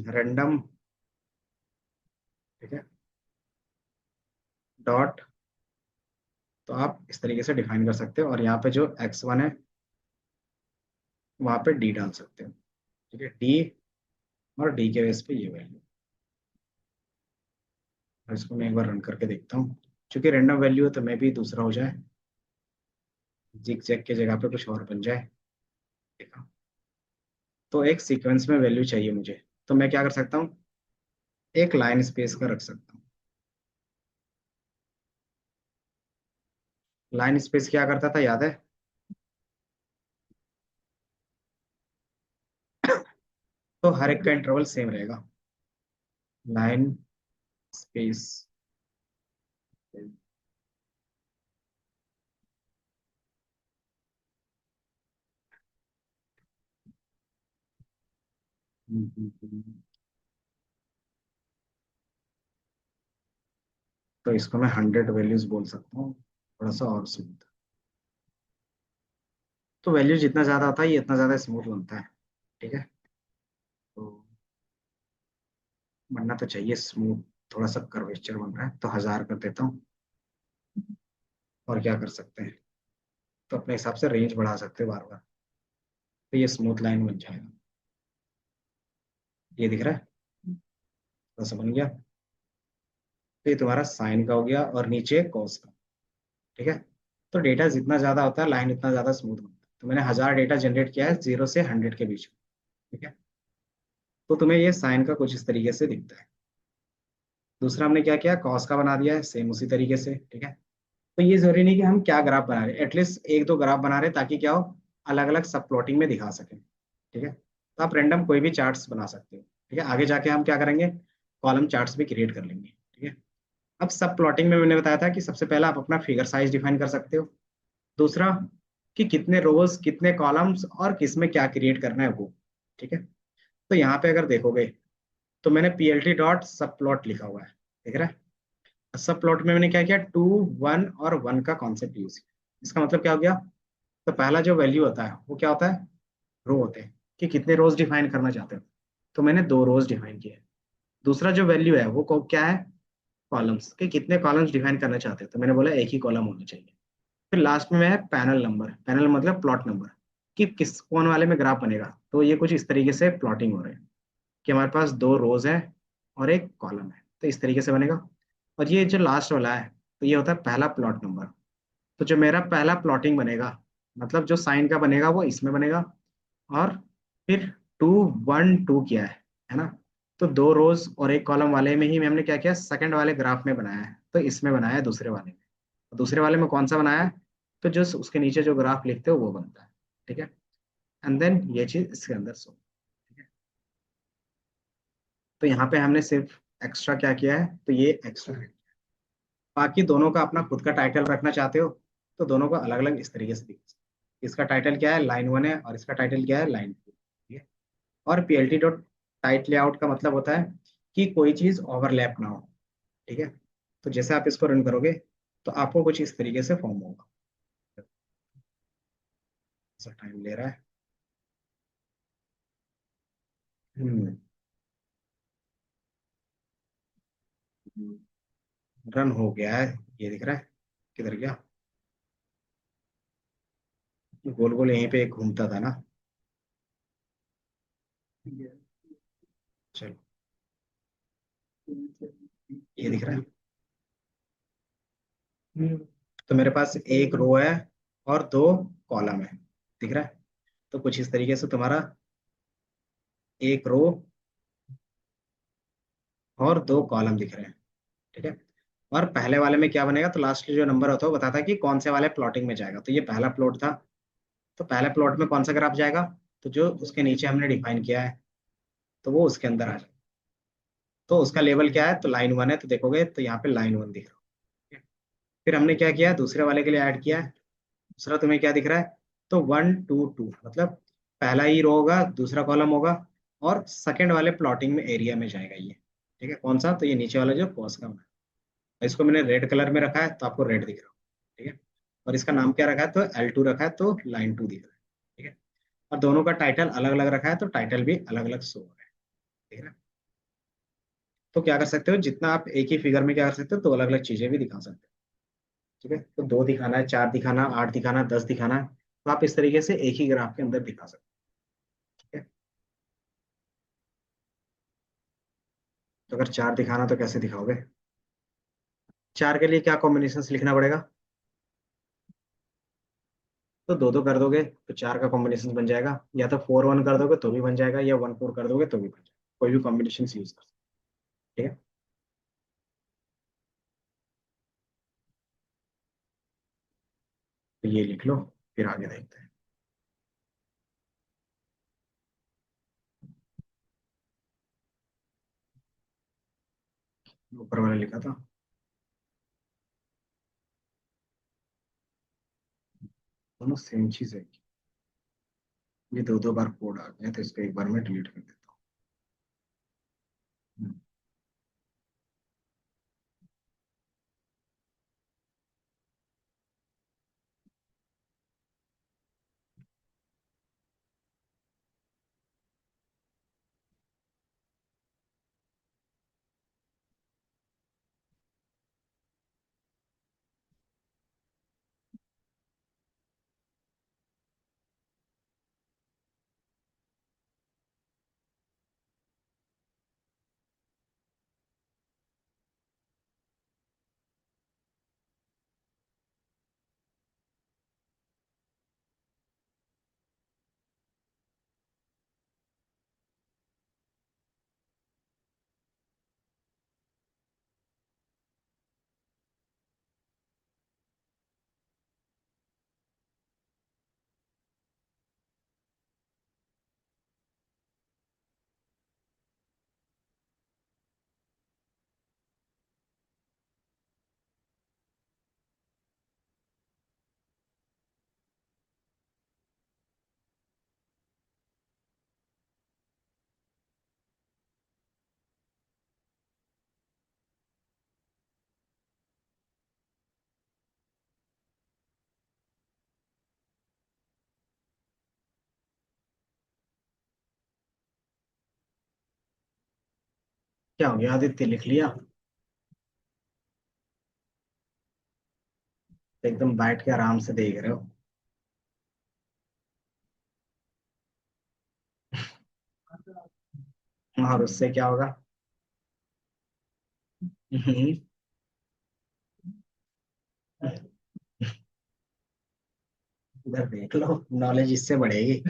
रैंडम। ठीक है, डॉट, तो आप इस तरीके से डिफाइन कर सकते हो और यहाँ पे जो x1 है वहां पे D डाल सकते हो। ठीक है, D, और D के बेस पे ये वैल्यू। इसको मैं एक बार रन करके देखता हूँ, क्योंकि रैंडम वैल्यू है तो मैं भी दूसरा हो जाए, जिग जैग की जगह पे कुछ और बन जाए। देखा, तो एक सीक्वेंस में वैल्यू चाहिए मुझे। तो मैं क्या कर सकता हूँ, एक लाइन स्पेस का रख सकता हूँ। लाइन स्पेस क्या करता था, याद है? तो हर एक का इंटरवल सेम रहेगा, लाइन स्पेस। तो इसको मैं 100 वैल्यूज बोल सकता हूँ, थोड़ा सा और स्मूथ। तो वैल्यू जितना ज्यादा होता है ये इतना ज्यादा स्मूथ बनता है। ठीक है, तो बनना तो चाहिए स्मूथ। थोड़ा सा कर्वेचर बन रहा है तो 1000 कर देता हूँ। और क्या कर सकते हैं, तो अपने हिसाब से रेंज बढ़ा सकते हो बार बार। तो ये स्मूथ लाइन बन जाएगा, ये दिख रहा है, थोड़ा सा बन गया। तो ये तुम्हारा साइन का हो गया और नीचे कॉस का। ठीक है, तो डेटा जितना ज्यादा होता है लाइन उतना ज्यादा स्मूथ बनता है। तो मैंने 1000 डेटा जनरेट किया है 0 से 100 के बीच में। ठीक है, तो तुम्हें ये साइन का कुछ इस तरीके से दिखता है। दूसरा हमने क्या किया, कॉस का बना दिया है सेम उसी तरीके से, ठीक है। तो ये जरूरी नहीं कि हम क्या ग्राफ बना रहे हैं, एटलीस्ट एक दो ग्राफ बना रहे हैं ताकि क्या हो, अलग अलग सब प्लॉटिंग में दिखा सकें, ठीक है। तो आप रेंडम कोई भी चार्ट्स बना सकते हो, ठीक है। आगे जाके हम क्या करेंगे, कॉलम चार्ट्स भी क्रिएट कर लेंगे, ठीक है। अब सब प्लॉटिंग में मैंने बताया था कि सबसे पहला आप अपना फिगर साइज डिफाइन कर सकते हो। दूसरा कि कितने रोज कितने कॉलम्स और किसमें क्या क्रिएट करना है वो, ठीक है। तो यहाँ पे अगर देखोगे तो मैंने पीएलटी डॉट सब प्लॉट लिखा हुआ है, दिख रहा है। सब प्लॉट में मैंने क्या किया, टू, वन और वन का कॉन्सेप्ट यूज किया। इसका मतलब क्या हो गया, तो पहला जो वैल्यू होता है वो क्या होता है, रो होते हैं, कि कितने रोज डिफाइन करना चाहते हो। तो मैंने दो रोज डिफाइन किए। दूसरा जो वैल्यू है वो क्या है, कॉलम्स, कि कितने कॉलम्स डिफाइन करना चाहते हो, तो मैंने बोला एक ही कॉलम होना चाहिए। फिर लास्ट में है पैनल नंबर, पैनल मतलब प्लॉट नंबर, कि किस कौन वाले में ग्राफ बनेगा। तो ये कुछ इस तरीके से प्लॉटिंग हो रहा है कि हमारे पास दो रोज है और एक कॉलम है, तो इस तरीके से बनेगा। और ये जो लास्ट वाला है, तो ये होता है पहला प्लॉट नंबर। तो जो मेरा पहला प्लॉटिंग बनेगा, मतलब जो साइन का बनेगा वो इसमें बनेगा। और फिर टू, वन, टू किया है ना। तो दो रोज और एक कॉलम वाले में ही हमने क्या किया, सेकंड वाले ग्राफ में बनाया है, तो इसमें बनाया है दूसरे वाले में। दूसरे वाले में कौन सा बनाया है, तो जो उसके नीचे जो ग्राफ लिखते हो वो बनता है, ठीक है। एंड देन ये चीज इसके अंदर सो, ठीक है। तो यहाँ पे हमने सिर्फ एक्स्ट्रा क्या किया है, तो ये एक्स्ट्रा है। बाकी दोनों का अपना खुद का टाइटल रखना चाहते हो तो दोनों को अलग अलग इस तरीके से दिख सकते हो। इसका टाइटल क्या है, लाइन वन है, और इसका टाइटल क्या है, लाइन टू, ठीक है। और पीएलटी डॉट टाइट लेआउट का मतलब होता है कि कोई चीज ओवरलैप ना हो, ठीक है। तो जैसे आप इसको रन करोगे तो आपको कुछ इस तरीके से फॉर्म होगा। ऐसा टाइम ले रहा है। रन हो गया है, ये दिख रहा है। किधर गया, गोल गोल यहीं पे घूमता था ना। चलो, ये दिख रहा है। तो मेरे पास एक रो है और दो कॉलम है, दिख रहा है। तो कुछ इस तरीके से तुम्हारा एक रो और दो कॉलम दिख रहे हैं, ठीक है। और पहले वाले में क्या बनेगा, तो लास्ट जो नंबर होता है वो बताता है कि कौन से वाले प्लॉटिंग में जाएगा। तो ये पहला प्लॉट था, तो पहले प्लॉट में कौन सा ग्राफ जाएगा, तो जो उसके नीचे हमने डिफाइन किया है तो वो उसके अंदर आ जाएगा। तो उसका लेवल क्या है, तो लाइन वन है, तो देखोगे तो यहाँ पे लाइन वन दिख रहा है। फिर हमने क्या किया, दूसरे वाले के लिए ऐड किया है। दूसरा तुम्हें क्या दिख रहा है, तो वन टू टू, मतलब पहला ही रो होगा, दूसरा कॉलम होगा, और सेकंड वाले प्लॉटिंग में एरिया में जाएगा ये, ठीक है। कौन सा, तो ये नीचे वाला जो कॉस का बना है। इसको मैंने रेड कलर में रखा है तो आपको रेड दिख रहा है, ठीक है। और इसका नाम क्या रखा है, तो एल टू रखा है, तो लाइन टू दिख रहा है, ठीक है। और दोनों का टाइटल अलग अलग रखा है, तो टाइटल भी अलग अलग शो हो रहा है, ठीक है। तो क्या कर सकते हो, जितना आप एक ही फिगर में क्या कर सकते हो, तो अलग अलग चीजें भी दिखा सकते हो, ठीक है। तो दो दिखाना है, चार दिखाना, आठ दिखाना, 10 दिखाना है, तो आप इस तरीके से एक ही ग्राफ के अंदर दिखा सकते हो, ठीक है। तो अगर चार दिखाना तो कैसे दिखाओगे, चार के लिए क्या कॉम्बिनेशन लिखना पड़ेगा, तो दो दो कर दोगे तो चार का कॉम्बिनेशन बन जाएगा, या तो फोर वन कर दोगे तो भी बन जाएगा, या वन फोर कर दोगे तो भी बन जाएगा, कोई भी कॉम्बिनेशन यूज कर सकते हो, ठीक है। तो ये लिख लो, फिर आगे देखते हैं। ऊपर वाला लिखा था, दोनों सेम चीज है। ये दो दो बार कोड आ गया तो इसको एक बार में डिलीट कर देता हूँ। क्या हो गया आदित्य, लिख लिया? एकदम बैठ के आराम से देख रहे हो? और उससे क्या होगा? हम्म, इधर देख लो, नॉलेज इससे बढ़ेगी।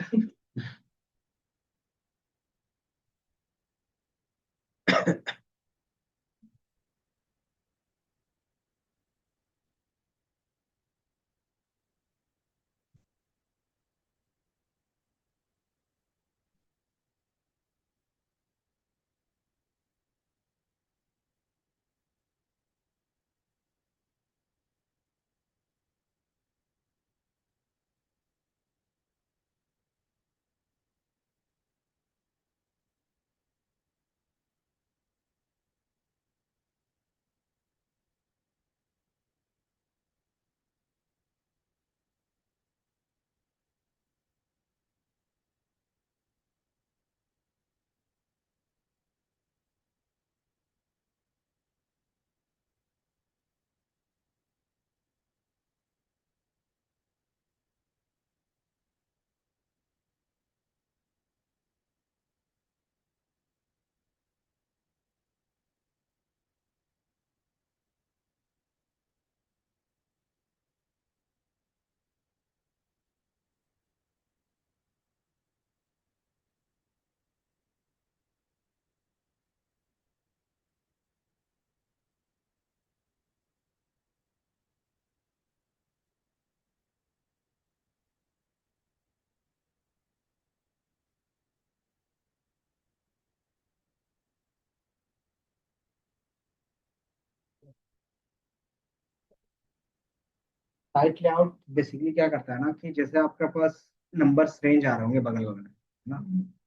साइट लेआउट बेसिकली क्या करता है ना, कि जैसे आपके पास नंबर्स रेंज आ रहे होंगे बगल बगल में, है ना?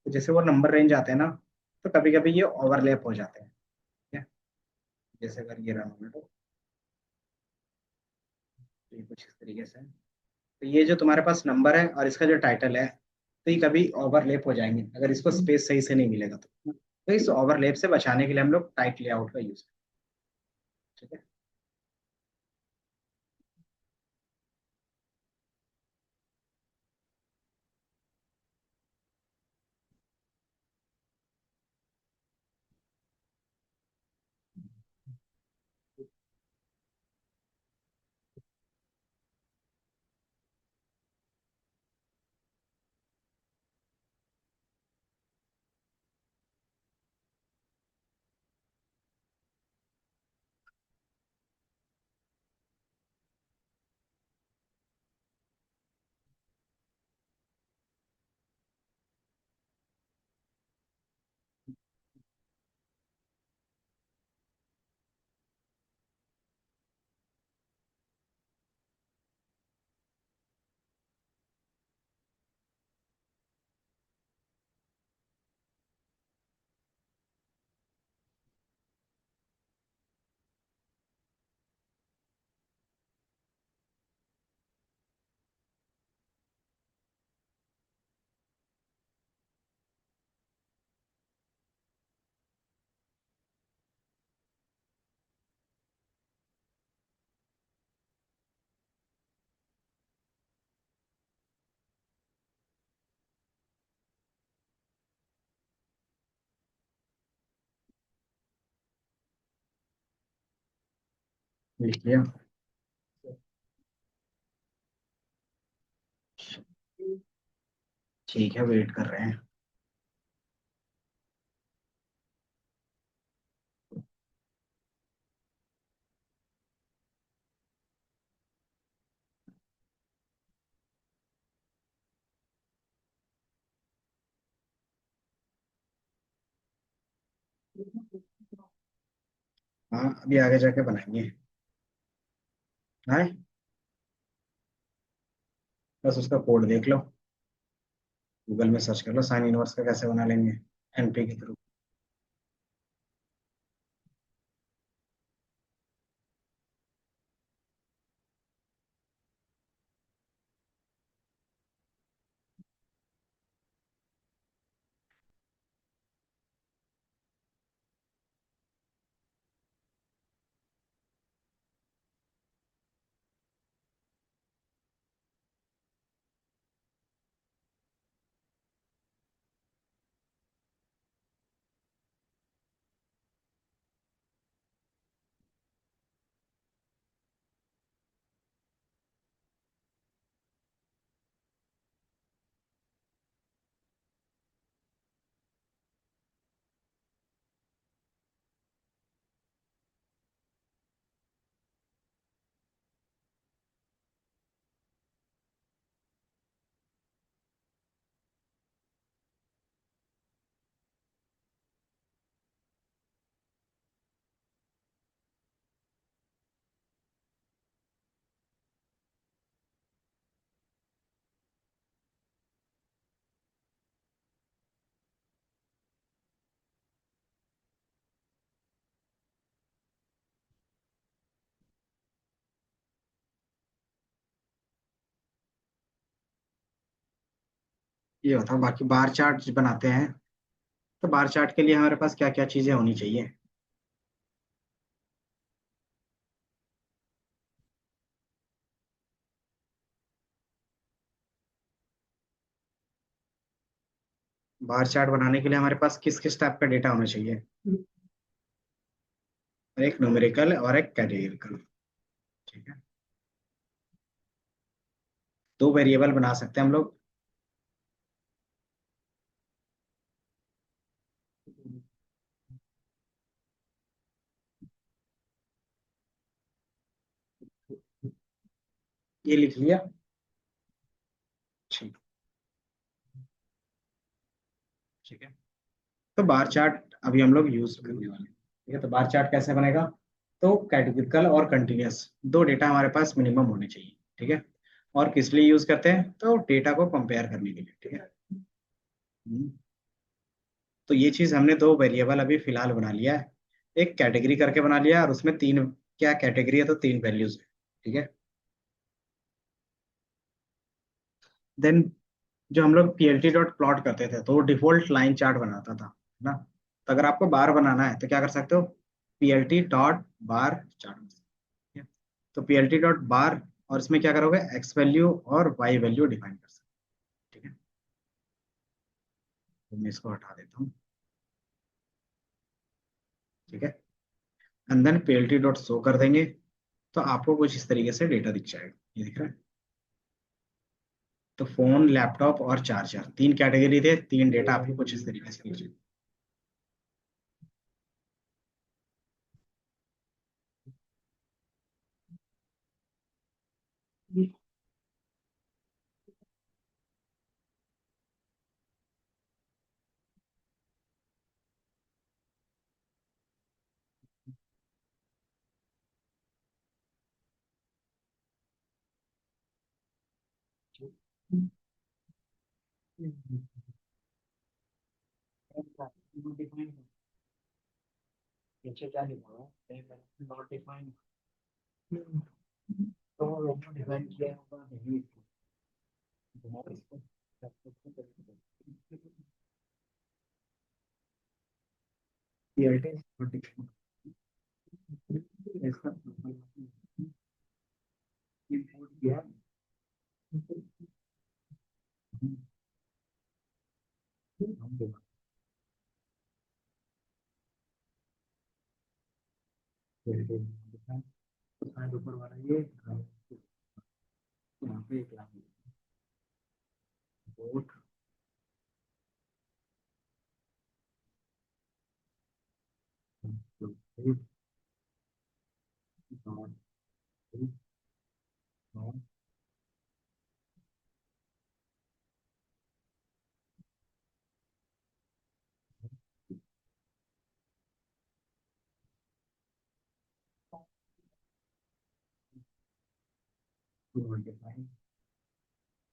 तो जैसे वो नंबर रेंज आते हैं ना, तो कभी कभी ये ओवरलैप हो जाते हैं। ठीक है? जैसे अगर ये रहा होगा तो ये कुछ इस तरीके से है। तो ये जो तुम्हारे पास नंबर है और इसका जो टाइटल है, तो ये कभी ओवरलैप हो जाएंगे अगर इसको स्पेस सही से नहीं मिलेगा तो इस ओवरलैप से बचाने के लिए हम लोग टाइट लेआउट का यूज करते हैं। ठीक है? लिख लिया? ठीक है, वेट कर रहे हैं। हाँ, अभी आगे जाके बनाएंगे। हाँ, बस उसका कोड देख लो, गूगल में सर्च कर लो साइन इनवर्स का कैसे बना लेंगे एनपी के थ्रू। ये होता है। बाकी बार चार्ट बनाते हैं, तो बार चार्ट के लिए हमारे पास क्या क्या चीजें होनी चाहिए। बार चार्ट बनाने के लिए हमारे पास किस किस टाइप का डेटा होना चाहिए। एक न्यूमेरिकल और एक कैटेगरिकल। ठीक है, दो वेरिएबल बना सकते हैं हम लोग। ये लिख लिया। ठीक। ठीक है, तो बार चार्ट अभी हम लोग यूज करने वाले हैं। ठीक है, तो बार चार्ट कैसे बनेगा। तो कैटेगरिकल और कंटिन्यूअस दो डेटा हमारे पास मिनिमम होने चाहिए। ठीक है, और किस लिए यूज करते हैं, तो डेटा को कंपेयर करने के लिए। ठीक है। हम्म, तो ये चीज हमने दो वेरिएबल अभी फिलहाल बना लिया है। एक कैटेगरी करके बना लिया और उसमें तीन, क्या कैटेगरी है तो तीन वैल्यूज है। ठीक है। देन जो हम लोग पीएलटी डॉट प्लॉट करते थे तो वो डिफॉल्ट लाइन चार्ट बनाता था, है ना। तो अगर आपको बार बनाना है तो क्या कर सकते हो, पीएलटी डॉट बार चार्ट। ठीक है, तो पीएलटी डॉट बार, और इसमें क्या करोगे, एक्स वैल्यू और वाई वैल्यू डिफाइन कर सकते हो। ठीक है, तो मैं इसको हटा देता हूँ। ठीक है, and then PLT dot show कर देंगे, तो आपको कुछ इस तरीके से डेटा दिख जाएगा। ये दिख रहा है। तो फोन, लैपटॉप और चार्जर तीन कैटेगरी थे, तीन डेटा आपको कुछ इस तरीके से दिख जाएगा। पीछे क्या लिखा हुआ है, नॉट डिफाइंड। तो वो डिफाइन किया होगा नहीं। इसका इम्पोर्ट किया। ऊपर वाला ये यहाँ पे एक लाइन बोट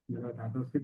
मेरा डाटा उसके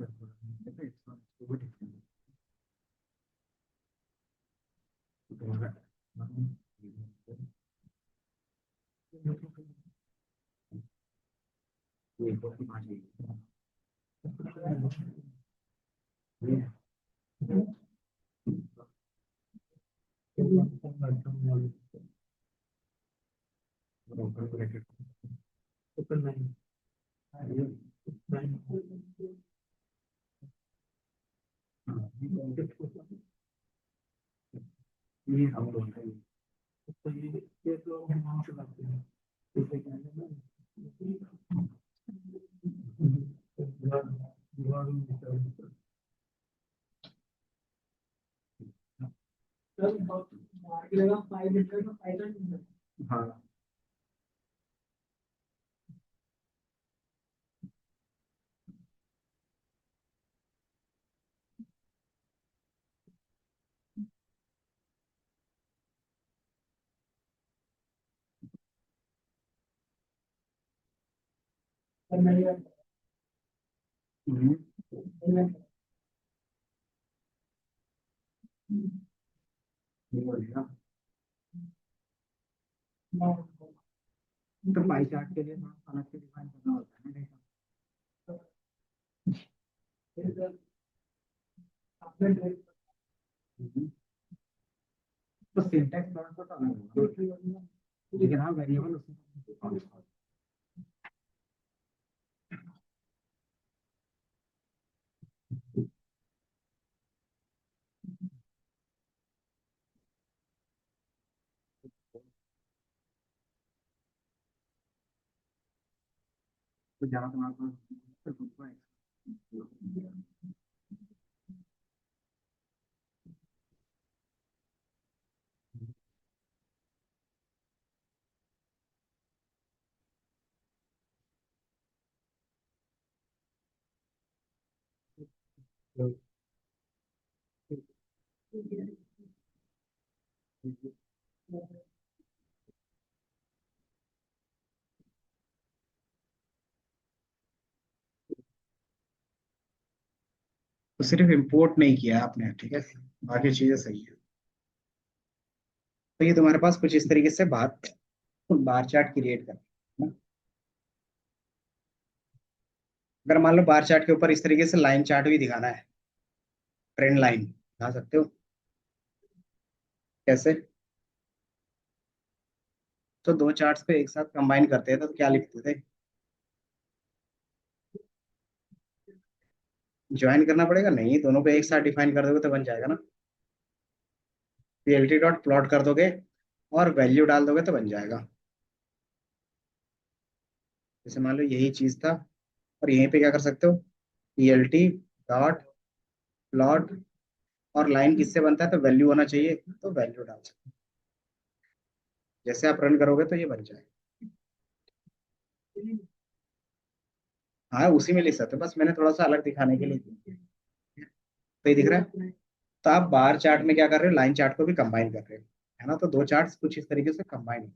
ये हम लोग तो ये तो हम से बात करें। इसे क्या है ना। हाँ। हम्म, ये बोलेगा। तो पाई चार्ट के लिए थोड़ा अलग से डिफाइन करना होता है ना। हम्म। तो सिंटैक्स थोड़ा सा तो अलग होगा, लेकिन हाँ वेरिएबल उसमें। तो ज्यादा तुम्हारे पास तो सिर्फ इंपोर्ट नहीं किया आपने, ठीक है, बाकी चीजें सही है। तो ये तुम्हारे पास कुछ इस तरीके से बार बार चार्ट क्रिएट करना है ना। अगर मान लो बार चार्ट के ऊपर इस तरीके से लाइन चार्ट भी दिखाना है, ट्रेंड लाइन दिखा सकते हो। कैसे? तो दो चार्ट्स को एक साथ कंबाइन करते हैं तो क्या लिखते थे? ज्वाइन करना पड़ेगा? नहीं, दोनों को एक साथ डिफाइन कर दोगे तो बन जाएगा ना। पीएलटी डॉट प्लॉट कर दोगे और वैल्यू डाल दोगे तो बन जाएगा। जैसे मान लो यही चीज था, और यहीं पे क्या कर सकते हो, पीएलटी डॉट प्लॉट, और लाइन किससे बनता है, तो वैल्यू होना चाहिए, तो वैल्यू डाल सकते हो। जैसे आप रन करोगे तो ये बन जाएगा। हाँ, उसी में लिख सकते हो, बस मैंने थोड़ा सा अलग दिखाने के लिए दिया। तो ये दिख रहा है। तो आप बार चार्ट में क्या कर रहे हो, लाइन चार्ट को भी कंबाइन कर रहे हो, है ना। तो दो चार्ट्स कुछ इस तरीके से कंबाइन।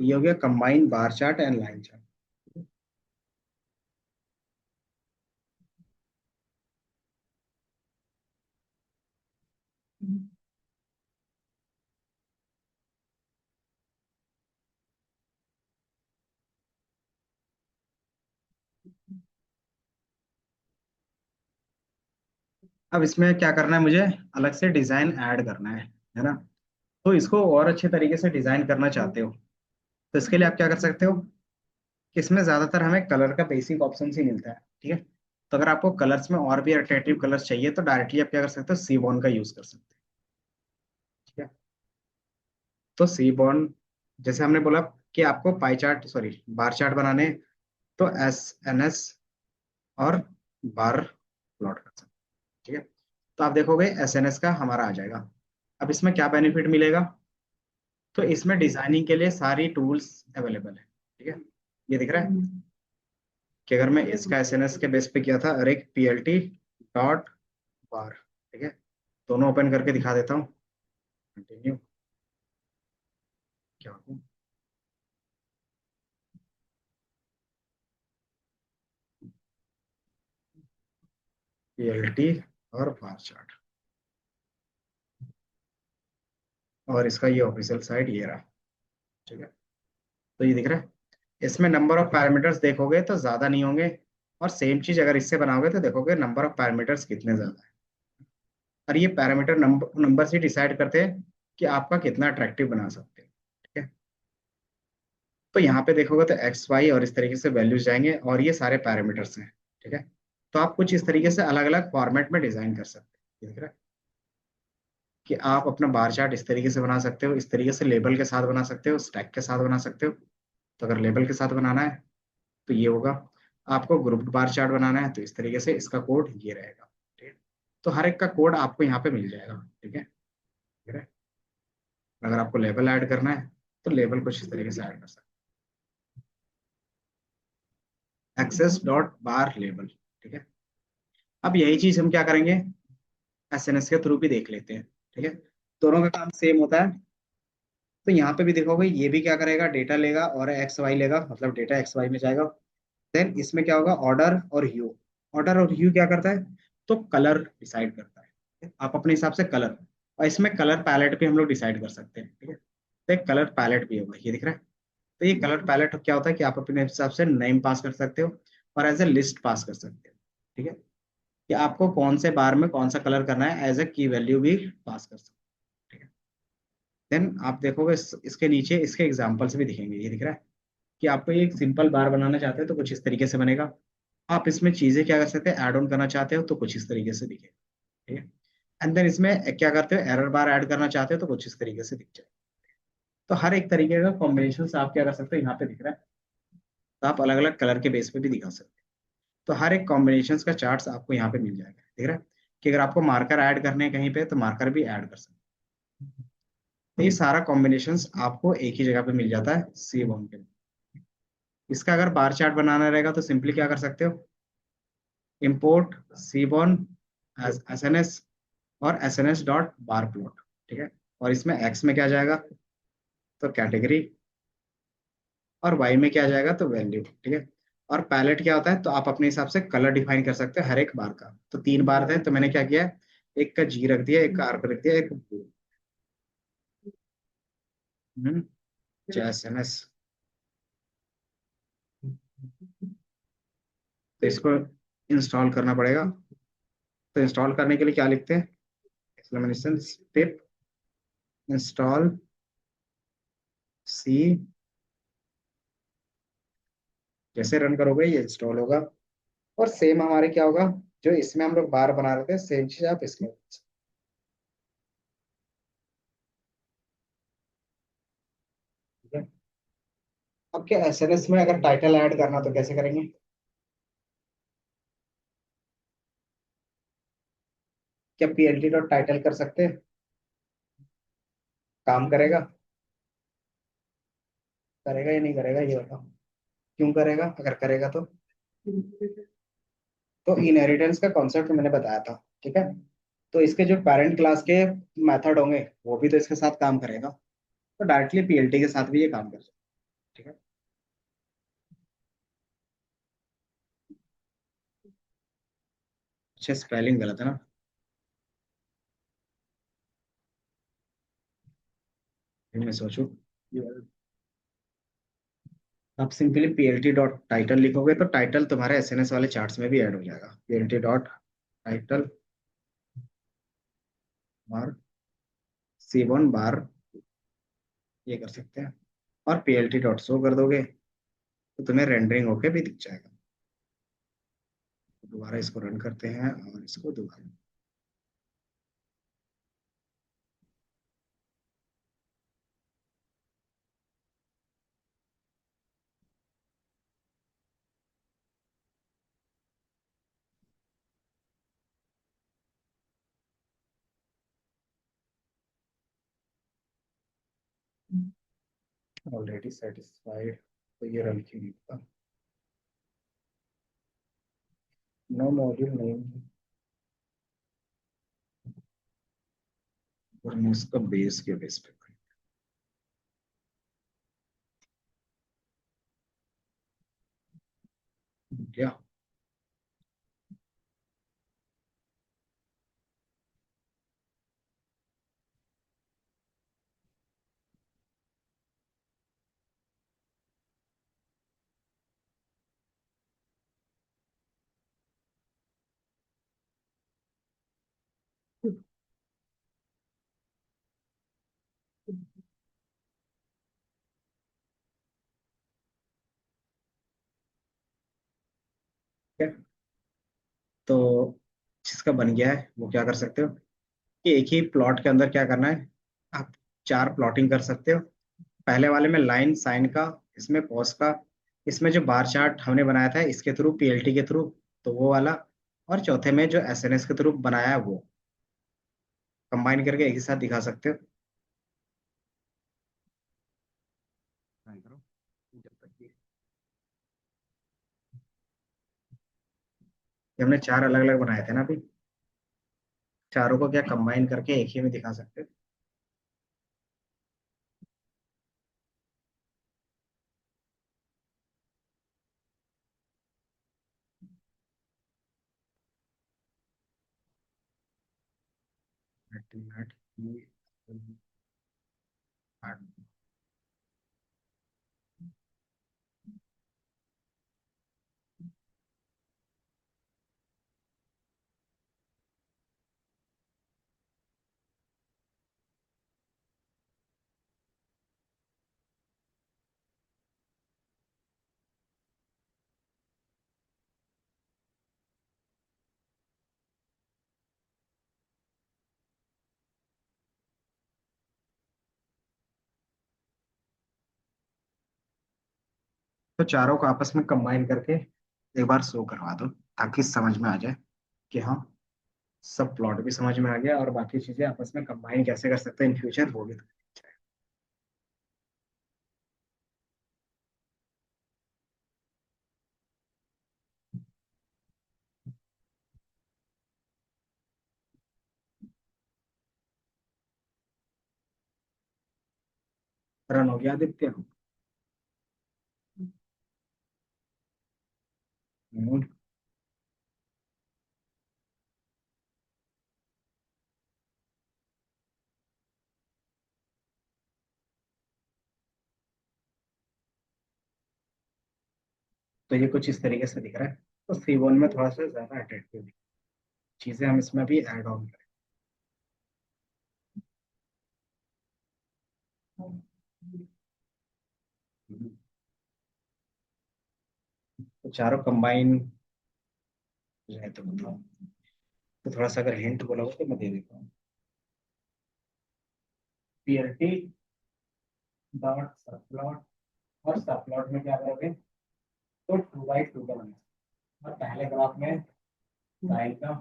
ये हो गया combine bar chart and line chart. अब इसमें क्या करना है मुझे, अलग से डिजाइन ऐड करना है ना। तो इसको और अच्छे तरीके से डिजाइन करना चाहते हो, तो इसके लिए आप क्या कर सकते हो कि इसमें ज्यादातर हमें कलर का बेसिक ऑप्शन ही मिलता है, ठीक है। तो अगर आपको कलर्स में और भी अट्रैक्टिव कलर्स चाहिए तो डायरेक्टली आप क्या कर सकते हो, सी बॉन्ड का यूज कर सकते हो, ठीक है। तो सी बॉन्ड, जैसे हमने बोला कि आपको pie chart sorry bar chart बनाने हैं, तो एस और बार प्लॉट कर सकते हैं, ठीक है। तो आप देखोगे एसएनएस का हमारा आ जाएगा। अब इसमें क्या बेनिफिट मिलेगा, तो इसमें डिजाइनिंग के लिए सारी टूल्स अवेलेबल है, ठीक है। ये दिख रहा है कि अगर मैं इसका एसएनएस के बेस पे किया था, अरे पीएलटी डॉट बार, ठीक है, दोनों ओपन करके दिखा देता हूँ। कंटिन्यू, क्या पीएलटी और बार चार्ट, और इसका ये ऑफिशियल साइट ये रहा, ठीक है। तो ये दिख रहा है, इसमें नंबर ऑफ पैरामीटर्स देखोगे तो ज्यादा नहीं होंगे, और सेम चीज अगर इससे बनाओगे तो देखोगे नंबर ऑफ पैरामीटर्स कितने ज्यादा है। और ये पैरामीटर नंबर से डिसाइड करते हैं कि आपका कितना अट्रैक्टिव बना सकते हैं, ठीक है। तो यहाँ पे देखोगे तो एक्स वाई और इस तरीके से वैल्यूज जाएंगे, और ये सारे पैरामीटर्स हैं, ठीक है। तो आप कुछ इस तरीके से अलग अलग फॉर्मेट में डिजाइन कर सकते हैं, ठीक है, कि आप अपना बार चार्ट इस तरीके से बना सकते हो, इस तरीके से लेबल के साथ बना सकते हो, स्टैक के साथ बना सकते हो। तो अगर लेबल के साथ बनाना है तो ये होगा, आपको ग्रुप बार चार्ट बनाना है तो इस तरीके से इसका कोड ये रहेगा, ठीक है। तो हर एक का कोड आपको यहाँ पे मिल जाएगा, ठीक है, ठीक है। अगर आपको लेबल ऐड करना है तो लेबल कुछ इस तरीके से ऐड कर सकते हैं, एक्सेस डॉट बार लेबल, ठीक है। अब यही चीज हम क्या करेंगे, एसएनएस के थ्रू भी देख लेते हैं, ठीक है। दोनों का काम सेम होता है। तो यहाँ पे भी देखोगे ये भी क्या करेगा, डेटा लेगा और एक्स वाई लेगा, मतलब डेटा एक्स वाई में जाएगा। देन इसमें क्या होगा, ऑर्डर और ह्यू। ऑर्डर और ह्यू क्या करता है, तो कलर डिसाइड करता है, आप अपने हिसाब से कलर, और इसमें कलर पैलेट भी हम लोग डिसाइड कर सकते हैं, ठीक है। तो एक कलर पैलेट भी होगा, ये दिख रहा है। तो ये कलर पैलेट क्या होता है कि आप अपने हिसाब से नेम पास कर सकते हो और एज ए लिस्ट पास कर सकते हो। ठीक है, कि आपको कौन से बार में कौन सा कलर करना है एज ए की वैल्यू भी पास कर सकते हो। ठीक है, देन आप देखोगे इसके नीचे इसके एग्जाम्पल्स भी दिखेंगे, ये दिख रहा है कि आपको एक सिंपल बार बनाना चाहते हो तो कुछ इस तरीके से बनेगा। आप इसमें चीजें क्या कर सकते हैं, ऐड ऑन करना चाहते हो तो कुछ इस तरीके से दिखेगा। ठीक है, एंड देन इसमें क्या करते हो, एरर बार ऐड करना चाहते हो तो कुछ इस तरीके से दिख जाए। तो हर एक तरीके का कॉम्बिनेशन आप क्या कर सकते हो, यहाँ पे दिख रहा है। तो आप अलग अलग कलर के बेस पे भी दिखा सकते हो। तो हर एक कॉम्बिनेशन का चार्ट्स आपको यहाँ पे मिल जाएगा, दिख रहा है कि अगर आपको मार्कर ऐड करने हैं कहीं पे तो मार्कर भी ऐड कर सकते हैं। तो ये सारा कॉम्बिनेशंस आपको एक ही जगह पे मिल जाता है सी बॉन्ड के। इसका अगर बार चार्ट बनाना रहेगा तो सिंपली क्या कर सकते हो, import seaborn S N S और S N S dot bar plot. ठीक है, और इसमें एक्स में क्या जाएगा तो कैटेगरी, और वाई में क्या जाएगा तो वैल्यू। ठीक है, और पैलेट क्या होता है, तो आप अपने हिसाब से कलर डिफाइन कर सकते हो हर एक बार का। तो 3 बार थे तो मैंने क्या किया है, एक का जी रख दिया, एक का आर रख दिया, एक ब्लू। एस एन एस, तो इसको इंस्टॉल करना पड़ेगा। तो इंस्टॉल करने के लिए क्या लिखते हैं, एक्सक्लेमेशन टिप इंस्टॉल सी। जैसे रन करोगे ये इंस्टॉल होगा, और सेम हमारे क्या होगा, जो इसमें हम लोग बार बना रहे थे सेम चीज आप इसमें। ठीक है, अब क्या एसएनएस में अगर टाइटल ऐड करना तो कैसे करेंगे, क्या पीएलटी डॉट टाइटल कर सकते हैं, काम करेगा, करेगा या नहीं करेगा ये बताओ। क्यों करेगा, अगर करेगा तो इनहेरिटेंस का कॉन्सेप्ट मैंने बताया था। ठीक है, तो इसके जो पेरेंट क्लास के मेथड होंगे वो भी तो इसके साथ काम करेगा, तो डायरेक्टली पीएलटी के साथ भी ये काम कर सकते हैं। ठीक है, अच्छा स्पेलिंग गलत है ना, फिर मैं सोचूं। आप सिंपली पीएलटी डॉट टाइटल लिखोगे तो टाइटल तुम्हारे एसएनएस वाले चार्ट्स में भी ऐड हो जाएगा, पीएलटी डॉट टाइटल बार सी वन बार, ये कर सकते हैं। और पीएलटी डॉट शो कर दोगे तो तुम्हें रेंडरिंग होके भी दिख जाएगा। तो दोबारा इसको रन करते हैं और इसको दोबारा ऑलरेडी सेटिस्फाइड, तो ये रन क्यों नहीं होता, नो मॉड्यूल नेम, और मैं इसका बेस के बेस पे क्या। क्या, तो जिसका बन गया है वो क्या कर सकते हो कि एक ही प्लॉट के अंदर क्या करना है, आप 4 प्लॉटिंग कर सकते हो। पहले वाले में लाइन साइन का, इसमें कॉस का, इसमें जो बार चार्ट हमने बनाया था इसके थ्रू पीएलटी के थ्रू, तो वो वाला, और चौथे में जो एसएनएस के थ्रू बनाया है वो कंबाइन करके एक ही साथ दिखा सकते हो। Try करो जब तक ये हमने 4 अलग अलग बनाए थे ना अभी, चारों को क्या कंबाइन करके एक ही में दिखा सकते हो। Ultimate की- तो चारों को आपस में कंबाइन करके एक बार शो करवा दो, ताकि समझ में आ जाए कि हाँ, सब प्लॉट भी समझ में आ गया और बाकी चीजें आपस में कंबाइन कैसे कर सकते हैं इन फ्यूचर वो भी। रन हो गया आदित्य। हम्म, तो ये कुछ इस तरीके से दिख रहा है। तो सी वन में थोड़ा सा ज्यादा अट्रैक्टिव चीजें हम इसमें भी ऐड ऑन करें। तो चारों कंबाइन रहे तो बताओ। तो थोड़ा सा अगर हिंट बोला हो तो मैं दे देता हूँ। पीएलटी डॉट सब प्लॉट, और सब प्लॉट में क्या करोगे, तो 2 बाई 2 का बना, और पहले ग्राफ में साइन का,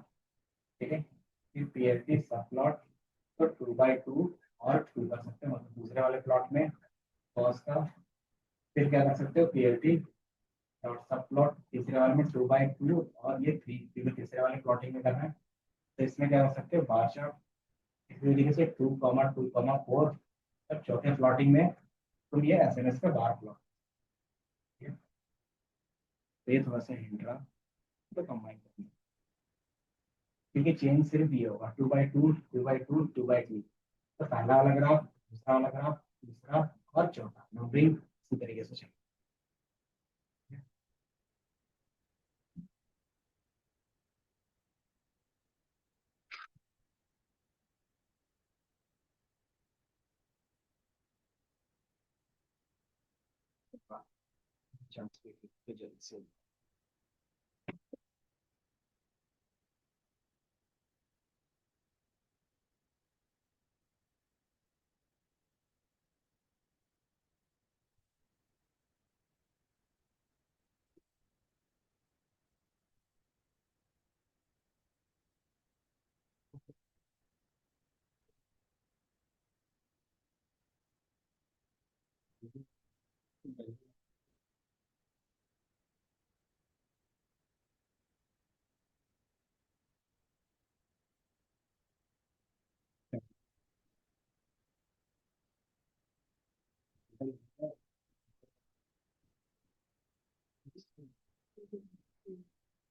ठीक है, फिर पीएलटी सब प्लॉट, तो 2 बाई 2 और 2 कर सकते हो, मतलब दूसरे वाले प्लॉट में कॉस का, फिर क्या कर सकते हो पीएलटी डॉट सब प्लॉट, तीसरे वाले में 2 बाई 2 और ये 3, क्योंकि तीसरे वाले प्लॉटिंग में करना है। तो इसमें क्या कर सकते हो बार चार्ट, इसी तरीके से 2, 2, 4, तब चौथे प्लॉटिंग में तुम ये एसएनएस का बार प्लॉट, ठीक है। तो ये थोड़ा सा हिंट रहा, तो कंबाइन करना, क्योंकि चेंज सिर्फ ये होगा 2 बाई 2, 2 बाई 2, 2 बाई 3। तो पहला वाला ग्राफ, दूसरा वाला ग्राफ, तीसरा और चौथा नंबरिंग इसी तरीके से चलेगा। चांस भी जल्दी से।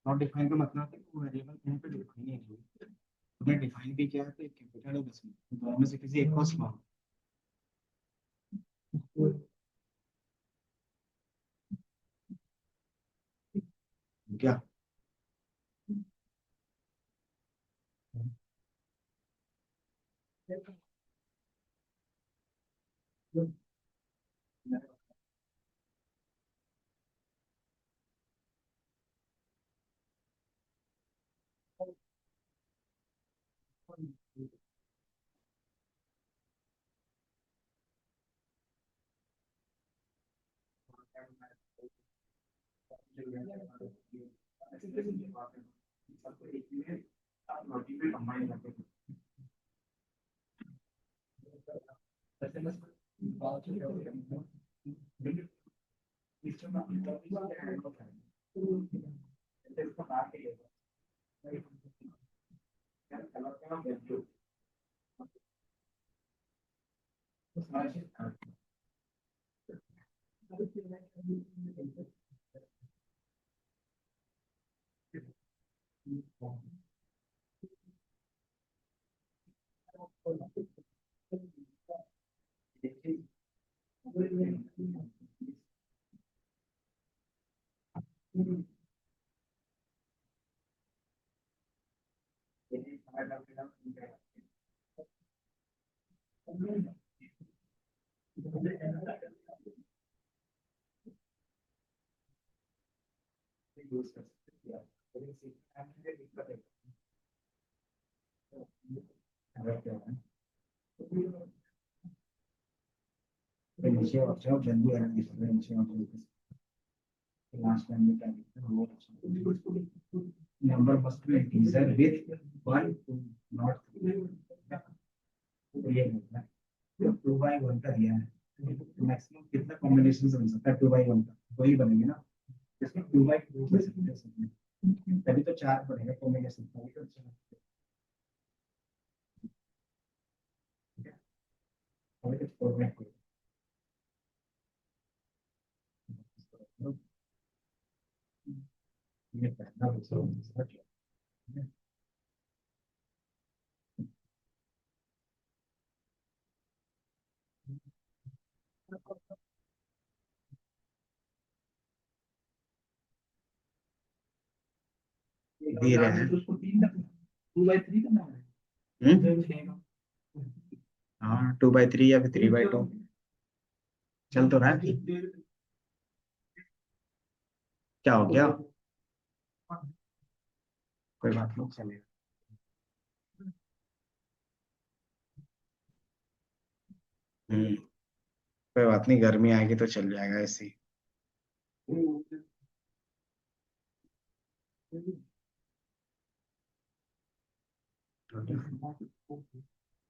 नॉट डिफाइन का मतलब है कि वो वेरिएबल कहीं पे डिफाइन नहीं है, तुमने डिफाइन भी किया है तो एक कैपिटल है बस में, दोनों में से किसी एक को स्मॉल। क्या? नीचे ऑब्जर्व जल्दी आना, नीचे ऑब्जर्व लास्ट टाइम में क्या लिखा है वो अच्छा, number must be integer with one not ये होता है। तो 2 बाई 1 का दिया है, मैक्सिमम कितना कॉम्बिनेशन बन सकता है 2 बाई 1 का, वही बनेंगे ना, इसमें 2 बाई 2 बन सकते हैं सब में। तभी तो 4 बनेगा कॉम्बिनेशन, तभी तो अच्छा लगता है। तभी तो 4 बाई 2 ये पहला दूसरा दे रहे हैं। 2 बाई 3 करना है। हाँ 2 बाई 3 या फिर 3 बाई 2 चल तो रहा है। क्या हो गया? कोई बात नहीं, चलेगा। कोई बात नहीं, गर्मी आएगी तो चल जाएगा ऐसे ही।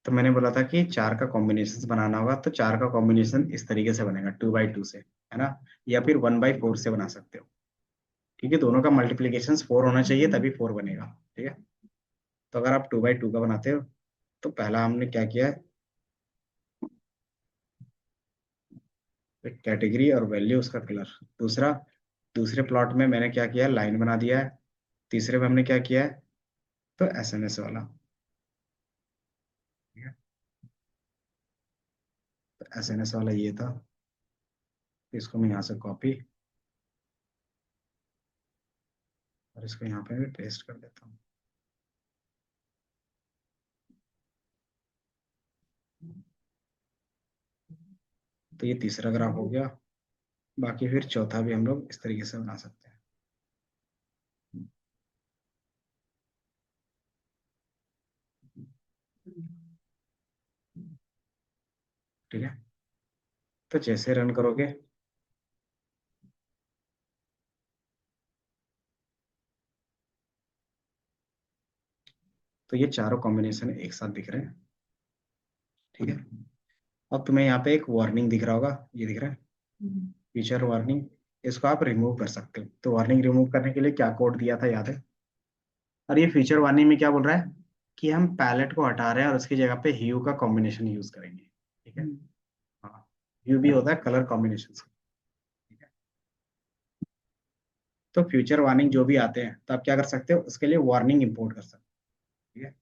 तो मैंने बोला था कि 4 का कॉम्बिनेशन बनाना होगा, तो 4 का कॉम्बिनेशन इस तरीके से बनेगा 2 बाई 2 से, है ना, या फिर 1/4 से बना सकते हो। ठीक है, दोनों का मल्टीप्लीकेशन 4 होना चाहिए तभी 4 बनेगा। ठीक है, तो अगर आप 2/2 का बनाते हो, तो पहला हमने क्या किया है, कैटेगरी और वैल्यू उसका कलर। दूसरा, दूसरे प्लॉट में मैंने क्या किया, लाइन बना दिया है। तीसरे में हमने क्या किया है, तो एसएनएस वाला। ठीक है, तो एसएनएस वाला ये था, इसको मैं यहाँ से कॉपी और इसको यहाँ पे भी पेस्ट कर देता हूँ। तो ये तीसरा ग्राफ हो गया। बाकी फिर चौथा भी हम लोग इस तरीके से बना सकते हैं। ठीक है, तो जैसे रन करोगे, तो ये चारों कॉम्बिनेशन एक साथ दिख रहे हैं। ठीक है, अब तुम्हें यहाँ पे एक वार्निंग दिख रहा होगा, ये दिख रहा है, फीचर वार्निंग। इसको आप रिमूव कर सकते हो। तो वार्निंग रिमूव करने के लिए क्या कोड दिया था, याद है? और ये फीचर वार्निंग में क्या बोल रहा है कि हम पैलेट को हटा रहे हैं और उसकी जगह पे ह्यू का कॉम्बिनेशन यूज करेंगे। ठीक है, हाँ, ह्यू भी होता है कलर कॉम्बिनेशन। ठीक है, तो फ्यूचर वार्निंग जो भी आते हैं, तो आप क्या कर सकते हो, उसके लिए वार्निंग इंपोर्ट कर सकते हो। ठीक है,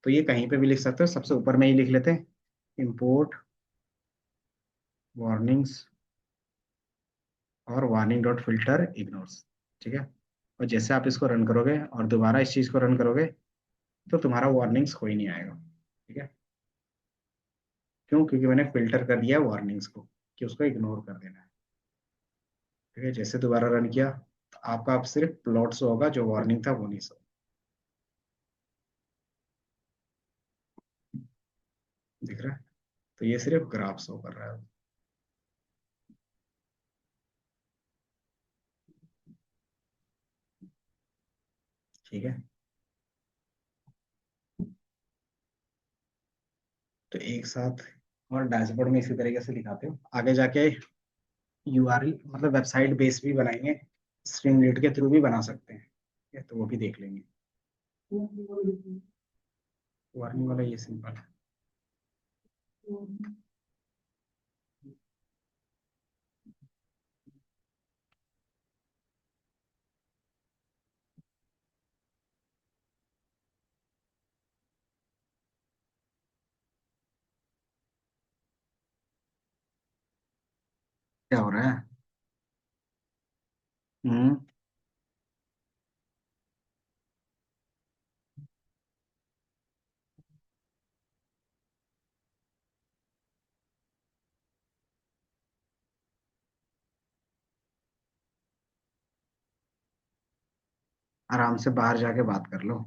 तो ये कहीं पे भी लिख सकते हो, सबसे ऊपर में ही लिख लेते हैं, इंपोर्ट वार्निंग्स और वार्निंग डॉट फिल्टर इग्नोर्स। ठीक है, और जैसे आप इसको रन करोगे और दोबारा इस चीज को रन करोगे, तो तुम्हारा वार्निंग्स कोई नहीं आएगा। ठीक है, क्यों? क्योंकि मैंने फिल्टर कर दिया है वार्निंग्स को, कि उसको इग्नोर कर देना है। ठीक है, जैसे दोबारा रन किया, तो आपका अब सिर्फ प्लॉट शो होगा, जो वार्निंग था वो नहीं शो दिख रहा है। तो ये सिर्फ ग्राफ शो कर रहा है। ठीक है, तो एक साथ और डैशबोर्ड में इसी तरीके से दिखाते हो, आगे जाके यूआरएल मतलब वेबसाइट बेस भी बनाएंगे, स्ट्रीमलीट के थ्रू भी बना सकते हैं। ठीक है, तो वो भी देख लेंगे। वार्निंग वाला ये सिंपल है। क्या हो रहा है? हम्म, आराम से बाहर जाके बात कर लो।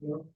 आराम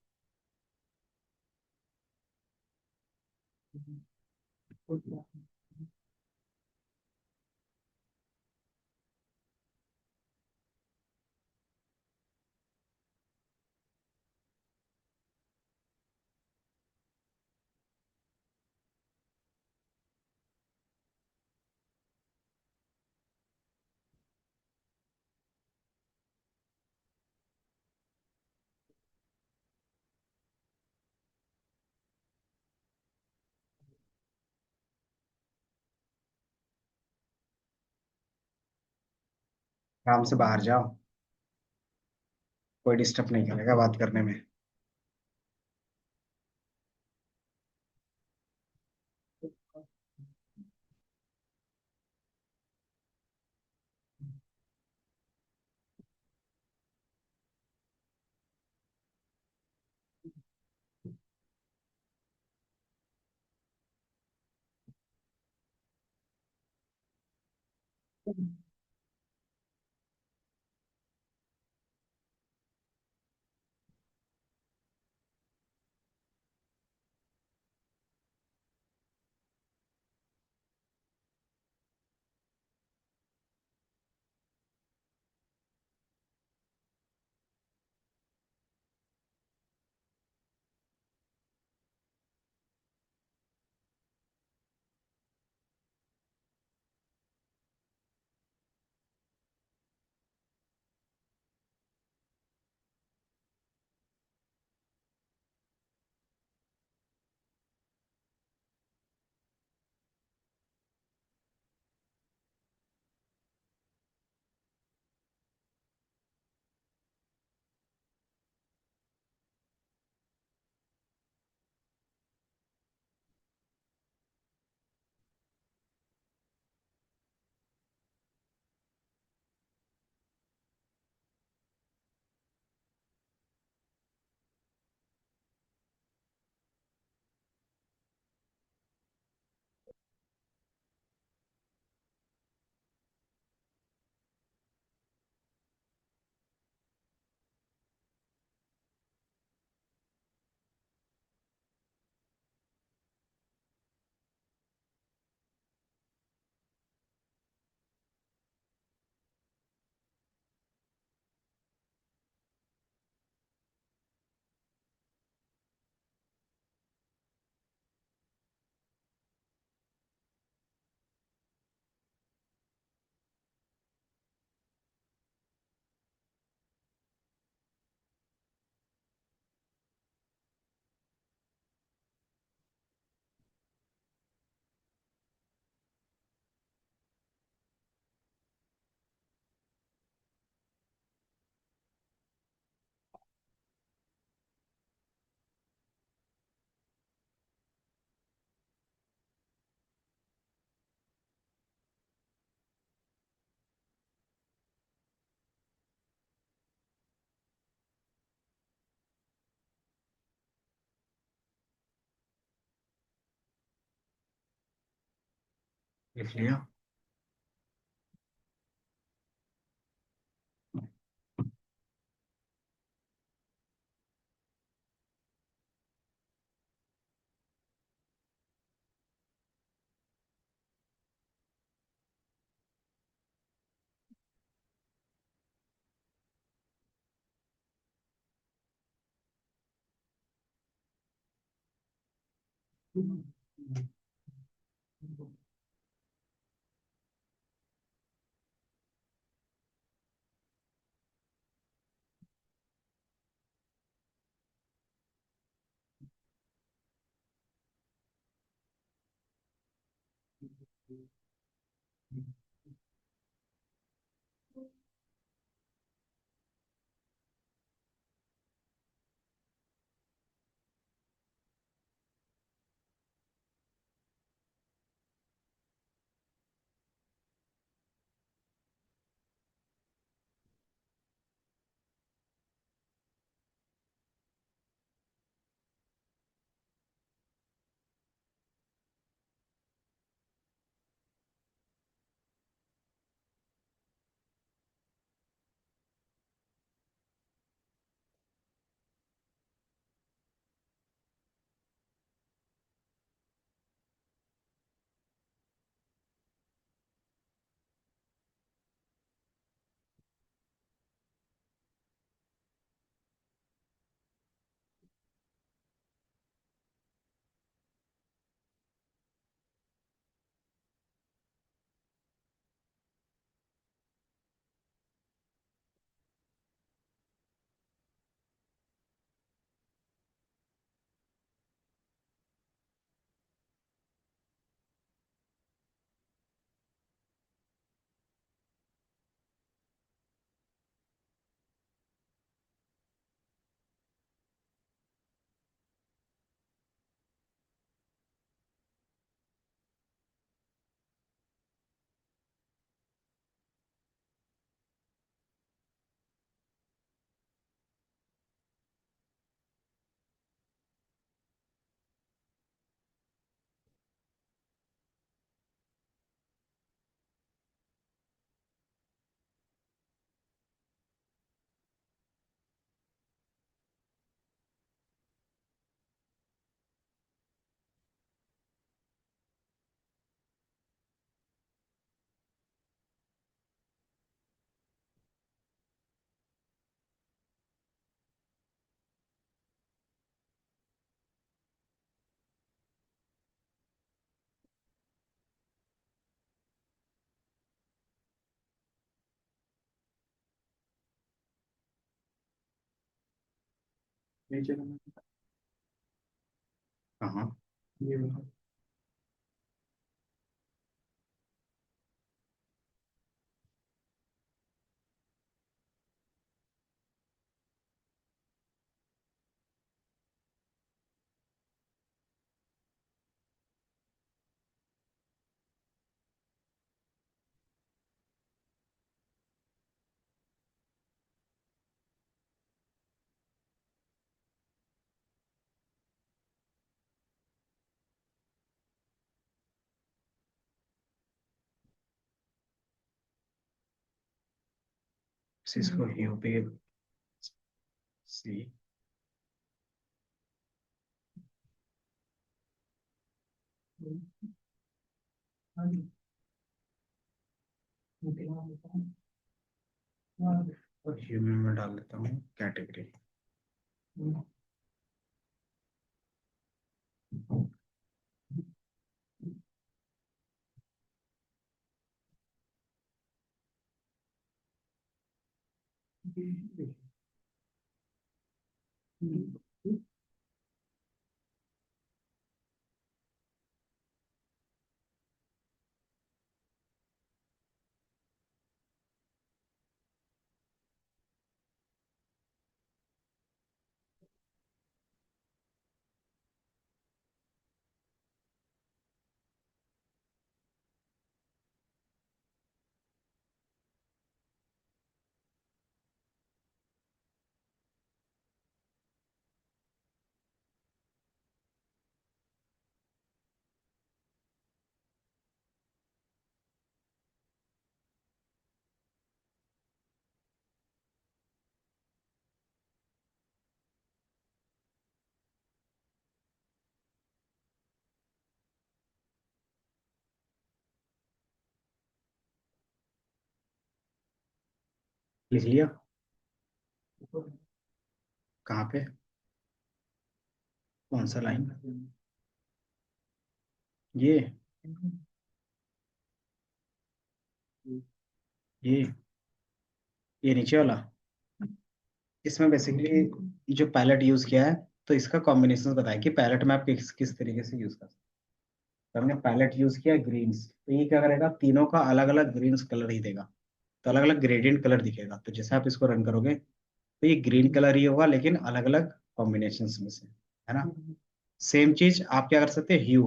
से बाहर जाओ, कोई डिस्टर्ब नहीं करेगा बात करने में। लिख लिया। नीचे का। हाँ। ये वाला। सिस्को यूपी सी। और ह्यूमन में डाल देता हूँ कैटेगरी। लिख लिया। कहाँ पे? कौन सा लाइन? ये ये नीचे वाला। इसमें बेसिकली जो पैलेट यूज किया है, तो इसका कॉम्बिनेशन बताया कि पैलेट में आप किस किस तरीके से यूज कर सकते हैं। तो हमने पैलेट यूज किया ग्रीन्स, तो ये क्या करेगा, तीनों का अलग अलग ग्रीन्स कलर ही देगा। तो अलग अलग ग्रेडियंट कलर दिखेगा, तो जैसे आप इसको रन करोगे तो ये ग्रीन कलर ही होगा, लेकिन अलग अलग कॉम्बिनेशन में से, है ना। सेम चीज आप क्या कर सकते हैं, ह्यू।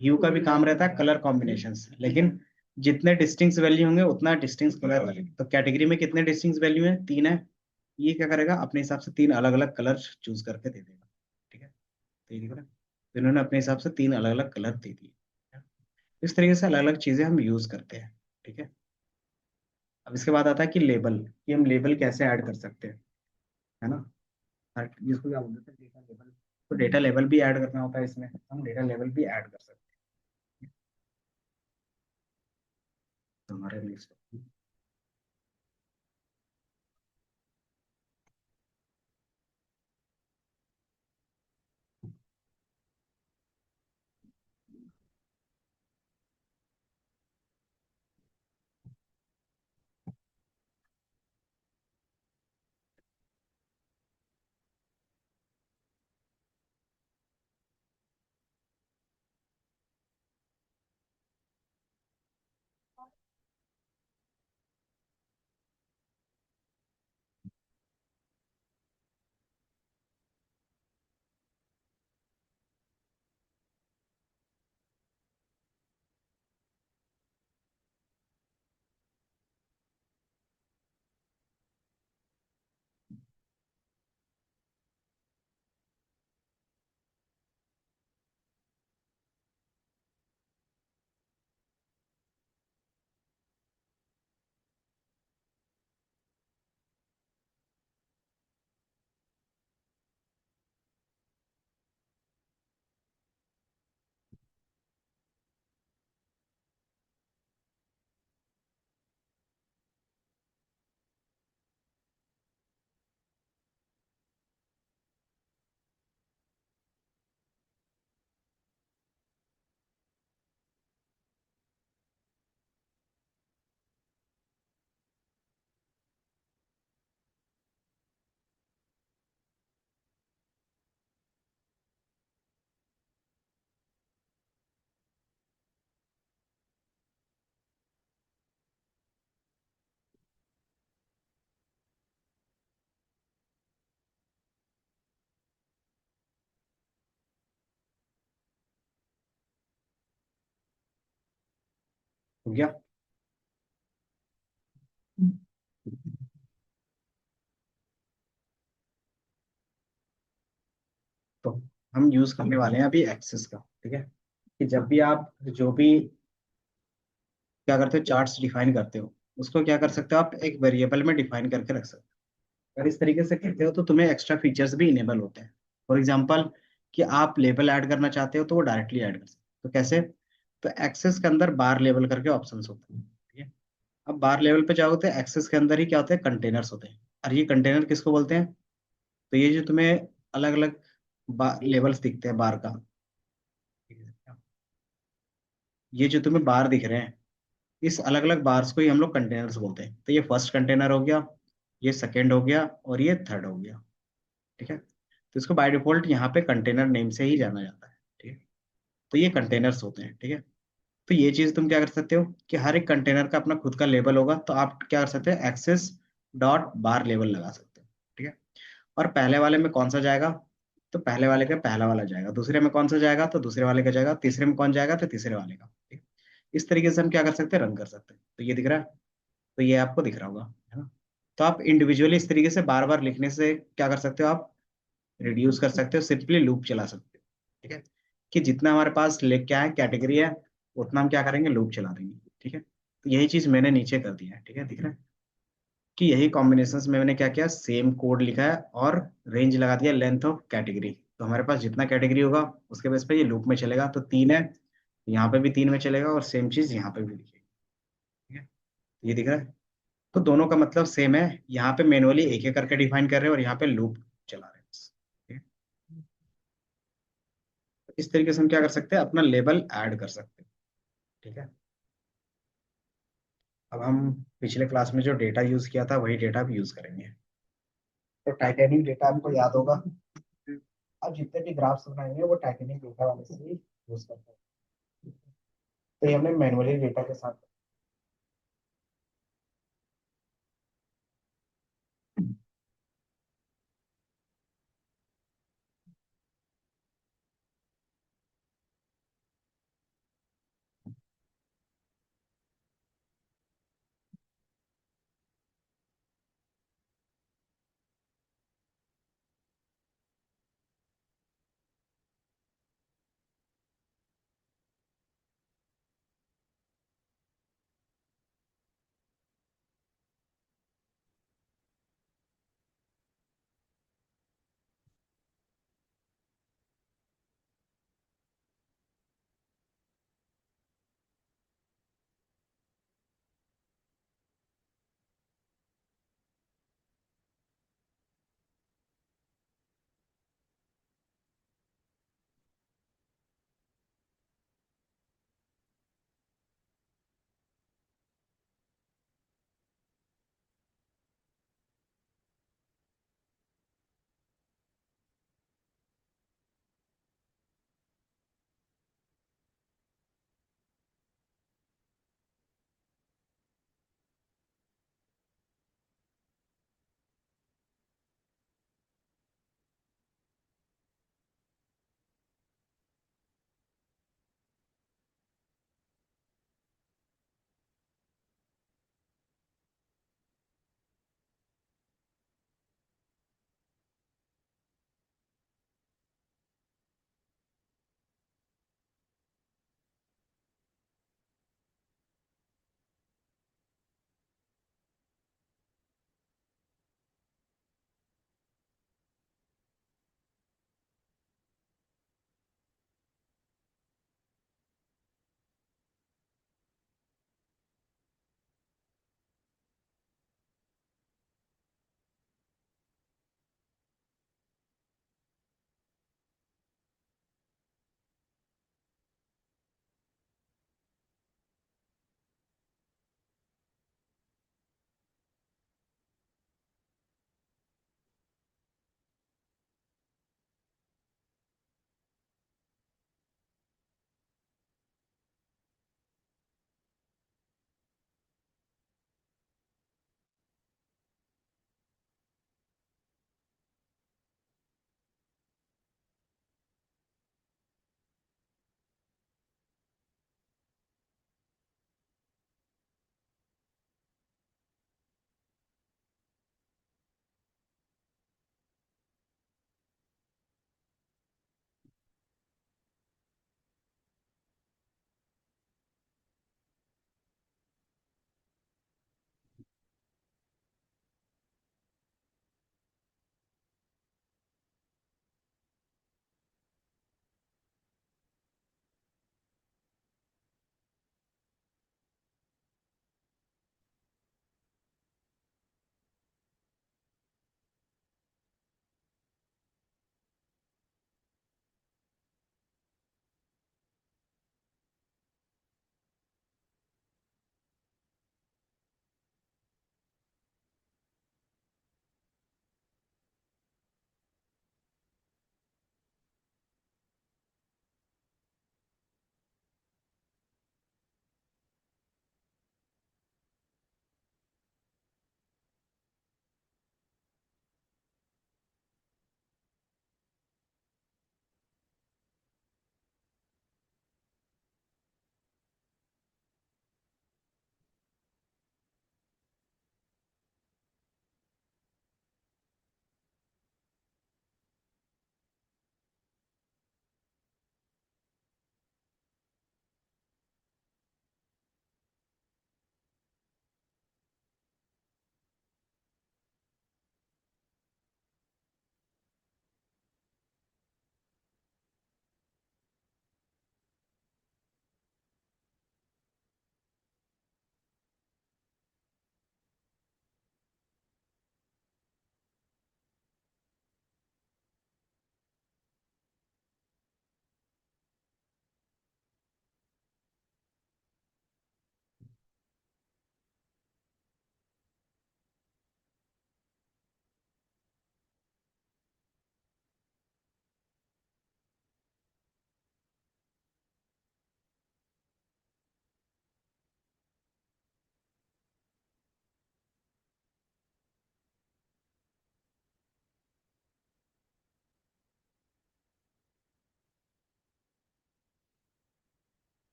ह्यू का भी काम रहता है कलर कॉम्बिनेशन, लेकिन जितने डिस्टिंक्ट वैल्यू होंगे उतना डिस्टिंक्ट कलर बनेगा। तो कैटेगरी में कितने डिस्टिंक्ट वैल्यू है, तीन है। ये क्या करेगा, अपने हिसाब से तीन अलग अलग कलर चूज करके दे देगा। ठीक है, तो ये देखो ना, तो इन्होंने अपने हिसाब से तीन अलग अलग कलर दे दिए। इस तरीके से अलग अलग चीजें हम यूज करते हैं। ठीक है। अब इसके बाद आता है कि लेबल, कि हम लेबल कैसे ऐड कर सकते हैं, है ना। जिसको क्या बोलते हैं, डेटा लेबल। तो डेटा लेबल भी ऐड करना होता है इसमें, हम डेटा लेबल भी ऐड कर सकते हैं। तो हमारे लिस्ट। हो गया। तो हम यूज करने वाले हैं अभी एक्सेस का, ठीक है। कि जब भी आप जो भी क्या करते हो, चार्ट्स डिफाइन करते हो, उसको क्या कर सकते हो आप एक वेरिएबल में डिफाइन करके रख सकते हो। अगर इस तरीके से करते हो तो तुम्हें एक्स्ट्रा फीचर्स भी इनेबल होते हैं। फॉर एग्जांपल कि आप लेबल ऐड करना चाहते हो तो वो डायरेक्टली ऐड कर सकते हो। तो कैसे? तो एक्सेस के अंदर बार लेवल करके ऑप्शंस होते हैं, ठीक है। अब बार लेवल पे जाओगे तो एक्सेस के अंदर ही क्या होते हैं, कंटेनर्स होते हैं। और ये कंटेनर किसको बोलते हैं? तो ये जो तुम्हें अलग अलग लेवल्स दिखते हैं बार का, ये जो तुम्हें बार दिख रहे हैं, इस अलग अलग बार्स को ही हम लोग कंटेनर्स बोलते हैं। तो ये फर्स्ट कंटेनर हो गया, ये सेकेंड हो गया, और ये थर्ड हो गया, ठीक है। तो इसको बाय डिफॉल्ट यहाँ पे कंटेनर नेम से ही जाना जाता है, ठीक है। तो ये कंटेनर्स होते हैं, ठीक है। तो ये चीज तुम क्या कर सकते हो कि हर एक कंटेनर का अपना खुद का लेबल होगा, तो आप क्या कर सकते हो, एक्सेस डॉट बार लेवल लगा सकते हो, ठीक है। और पहले वाले में कौन सा जाएगा? तो पहले वाले का पहला वाला जाएगा, दूसरे में कौन सा जाएगा तो दूसरे वाले का जाएगा, तीसरे में कौन जाएगा तो तीसरे वाले का, ठीक है? इस तरीके से हम क्या कर सकते हैं, रन कर सकते हैं। तो ये दिख रहा है, तो ये आपको दिख रहा होगा, है ना। तो आप इंडिविजुअली इस तरीके से बार बार लिखने से क्या कर सकते हो आप, रिड्यूस कर सकते हो, सिंपली लूप चला सकते हो, ठीक है। कि जितना हमारे पास ले क्या है, कैटेगरी है, उतना हम क्या करेंगे, लूप चला देंगे, ठीक है। तो यही चीज मैंने नीचे कर दिया है, ठीक है, दिख रहा है। कि यही कॉम्बिनेशंस में मैंने क्या किया, सेम कोड लिखा है और रेंज लगा दिया लेंथ ऑफ कैटेगरी। तो हमारे पास जितना कैटेगरी होगा उसके बेस पे ये लूप में चलेगा। तो 3 है, यहाँ पे भी 3 में चलेगा, और सेम चीज यहाँ पे भी लिखेगी, ठीक है। ये दिख रहा है। तो दोनों का मतलब सेम है, यहाँ पे मैनुअली एक एक करके डिफाइन कर रहे हैं और यहाँ पे लूप चला रहे हैं बस, ठीक है? तो इस तरीके से हम क्या कर सकते हैं, अपना लेबल ऐड कर सकते हैं, ठीक है। अब हम पिछले क्लास में जो डेटा यूज किया था वही डेटा भी यूज करेंगे। तो टाइटैनिक डेटा आपको याद होगा, अब जितने भी ग्राफ्स बनाएंगे वो टाइटैनिक डेटा वाले से ही यूज करते हैं। तो ये हमने मैनुअली डेटा के साथ।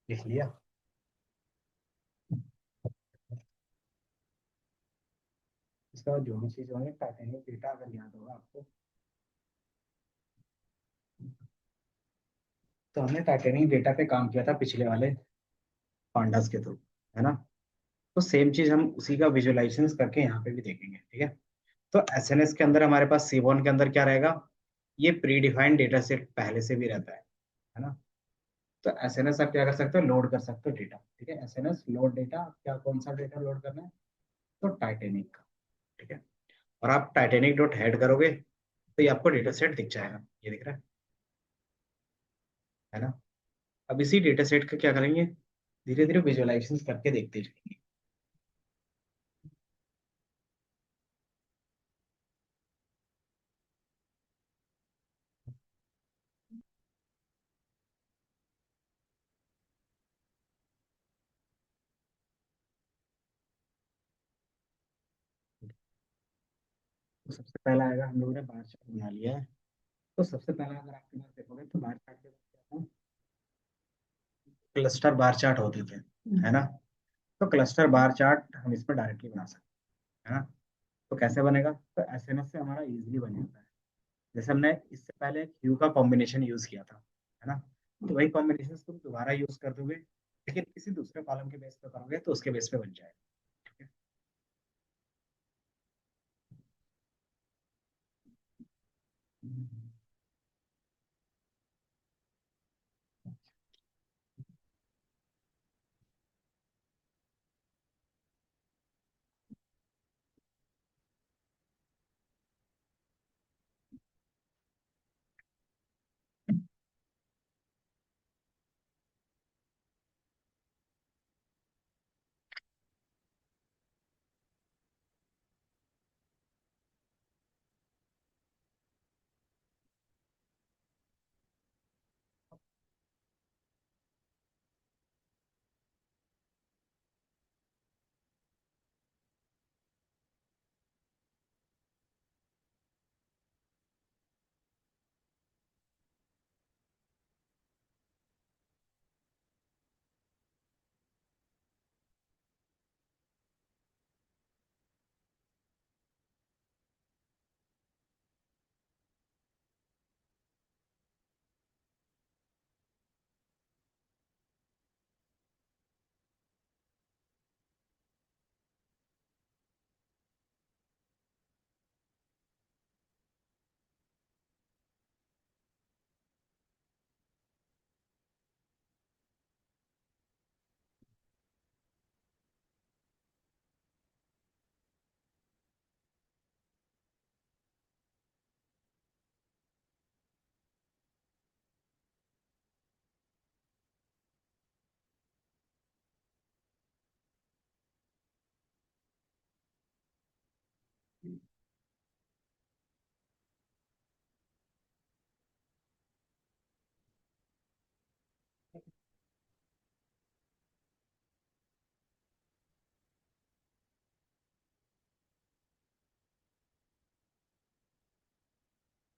लिख लिया। इसका जो भी चीज होंगे टाइटेनिक डेटा अगर याद होगा आपको, तो हमने टाइटेनिक डेटा पे काम किया था पिछले वाले पांडास के थ्रू, है ना। तो सेम चीज हम उसी का विजुअलाइजेशन करके यहाँ पे भी देखेंगे, ठीक है। तो एसएनएस के अंदर हमारे पास सीबॉन के अंदर क्या रहेगा, ये प्री डिफाइंड डेटा सेट पहले से भी रहता है ना। तो एसएनएस आप क्या कर सकते हो, लोड कर सकते हो डेटा, ठीक है। एसएनएस लोड डेटा, क्या कौन सा डेटा लोड करना है, तो टाइटेनिक का, ठीक है। और आप टाइटेनिक डॉट हेड करोगे तो ये आपको डेटा सेट दिख जाएगा, ये दिख रहा है ना। अब इसी डेटा सेट का क्या करेंगे, धीरे धीरे विजुअलाइजेशन करके देखते जाएंगे। तो सबसे पहला आएगा, हम लोगों ने बार चार्ट बना लिया है। तो सबसे पहला अगर आपके पास देखोगे तो बार चार्ट के बाद क्या था, क्लस्टर बार चार्ट होते थे, है ना। तो क्लस्टर बार चार्ट हम इस पर डायरेक्टली बना सकते हैं, है ना। तो कैसे बनेगा, तो एसएनएस से हमारा इजीली बन जाता है। जैसे हमने इससे पहले एक ह्यू का कॉम्बिनेशन यूज किया था, है ना। तो वही कॉम्बिनेशन तुम दोबारा यूज कर दोगे, लेकिन किसी दूसरे कॉलम के बेस पे करोगे तो उसके बेस पे बन जाएगा, ठीक है।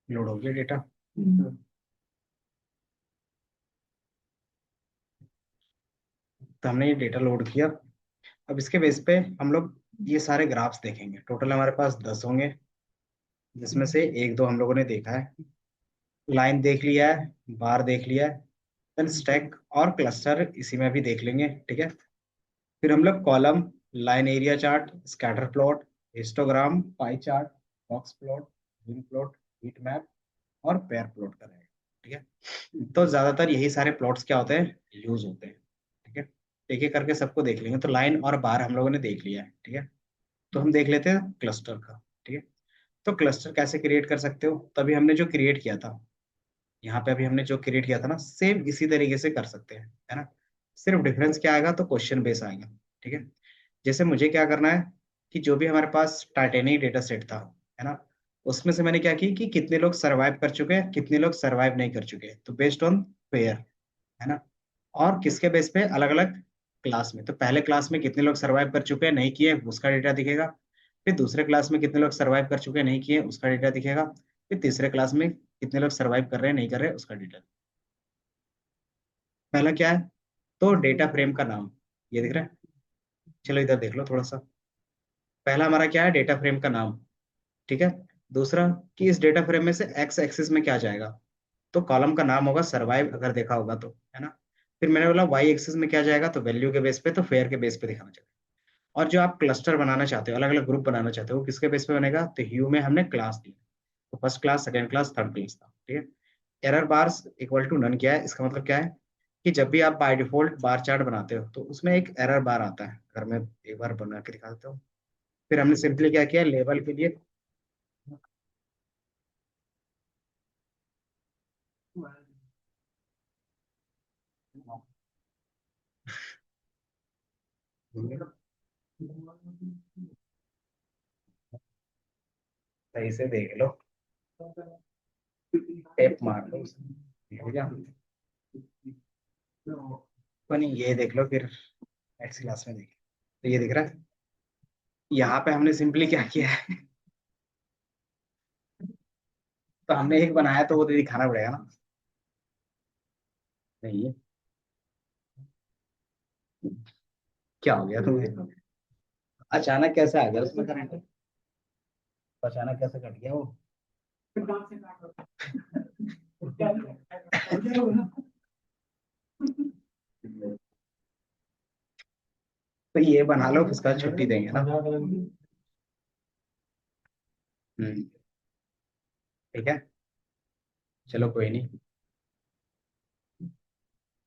लोड हो गया डेटा। तो हमने ये डेटा लोड किया। अब इसके बेस पे हम लोग ये सारे ग्राफ्स देखेंगे, टोटल हमारे पास 10 होंगे, जिसमें से एक दो हम लोगों ने देखा है, लाइन देख लिया है, बार देख लिया है, देन स्टैक और क्लस्टर इसी में भी देख लेंगे, ठीक है। फिर हम लोग column, line area chart, scatter plot, histogram, pie chart, box plot, win plot, heat map और पेयर प्लॉट करेंगे, ठीक है। तो ज्यादातर यही सारे प्लॉट्स क्या होते हैं, यूज होते हैं, ठीक है। एक एक करके सबको देख लेंगे। तो लाइन और बार हम लोगों ने देख लिया है, ठीक है। तो हम देख लेते हैं क्लस्टर का, ठीक है। तो क्लस्टर कैसे क्रिएट कर सकते हो, तभी हमने जो क्रिएट किया था, यहाँ पे अभी हमने जो क्रिएट किया था ना, सेम इसी तरीके से कर सकते हैं, है ना। सिर्फ डिफरेंस क्या आएगा, तो क्वेश्चन बेस आएगा, ठीक है। जैसे मुझे क्या करना है, कि जो भी हमारे पास टाइटेनिक डेटा सेट था, है ना, उसमें से मैंने क्या की कि कितने लोग सरवाइव कर चुके हैं, कितने लोग सरवाइव नहीं कर चुके हैं, तो बेस्ड ऑन पेयर, है ना। और किसके बेस पे, अलग अलग क्लास में, तो पहले क्लास में कितने लोग सरवाइव कर चुके हैं, नहीं किए, उसका डेटा दिखेगा। फिर दूसरे क्लास में कितने लोग सरवाइव कर चुके हैं, नहीं किए, उसका डेटा दिखेगा। फिर तीसरे क्लास में कितने लोग सरवाइव कर रहे हैं, नहीं कर रहे हैं, उसका डेटा। पहला क्या है, तो डेटा फ्रेम का नाम, ये दिख रहा है। चलो इधर देख लो थोड़ा सा। पहला हमारा क्या है, डेटा फ्रेम का नाम। ठीक है। दूसरा, कि इस डेटा फ्रेम में से एक्स एक्सिस में क्या जाएगा। तो कॉलम का नाम होगा सर्वाइव, अगर देखा होगा तो, है ना। फिर मैंने बोला वाई एक्सिस में क्या जाएगा, तो वैल्यू के बेस पे, तो फेयर के बेस पे दिखाना चाहिए। और जो आप क्लस्टर बनाना चाहते हो, अलग अलग ग्रुप बनाना चाहते हो, वो किसके बेस पे बनेगा, तो ह्यू में हमने क्लास दिया। तो first class, second class, third class था। ठीक है। Error bars equal to none क्या है, इसका मतलब क्या है, कि जब भी आप बाय डिफॉल्ट बार चार्ट बनाते हो तो उसमें एक एरर बार आता है। अगर मैं एक बार बना के दिखा देता हूँ। फिर हमने सिंपली क्या किया, लेवल के लिए। सही से देख लो, टेप मार लो उसमें, ठीक है। तो नहीं, ये देख लो फिर, नेक्स्ट क्लास में देख। तो ये दिख रहा है, यहाँ पे हमने सिंपली क्या किया है, तो हमने एक बनाया तो वो तो दिखाना पड़ेगा ना। नहीं, क्या हो गया तुम्हें, अचानक कैसे आ गया उसमें करंट, अचानक कैसे कट गया वो। तो ये बना लो, उसके बाद छुट्टी देंगे ना। हम्म। ठीक है। चलो कोई नहीं।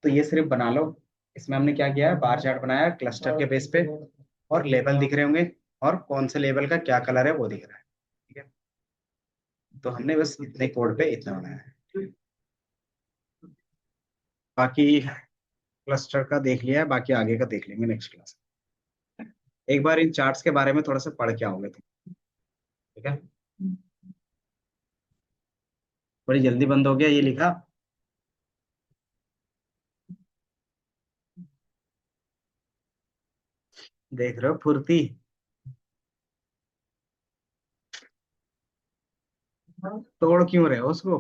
तो ये सिर्फ बना लो। इसमें हमने क्या किया है, बार चार्ट बनाया क्लस्टर के बेस पे, और लेबल दिख रहे होंगे, और कौन से लेबल का क्या कलर है वो दिख रहा है। ठीक है। तो हमने बस इतने कोड पे इतना बनाया है। बाकी क्लस्टर का देख लिया है, बाकी आगे का देख लेंगे नेक्स्ट क्लास। एक बार इन चार्ट्स के बारे में थोड़ा सा पढ़ के आओगे तुम। ठीक है। बड़ी जल्दी बंद हो गया ये लिखा। देख रहे हो फुर्ती, तोड़ क्यों रहे हो उसको।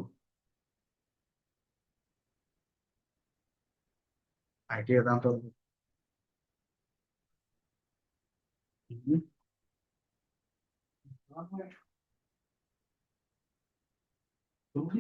आईटी बताऊं तो। हम्म।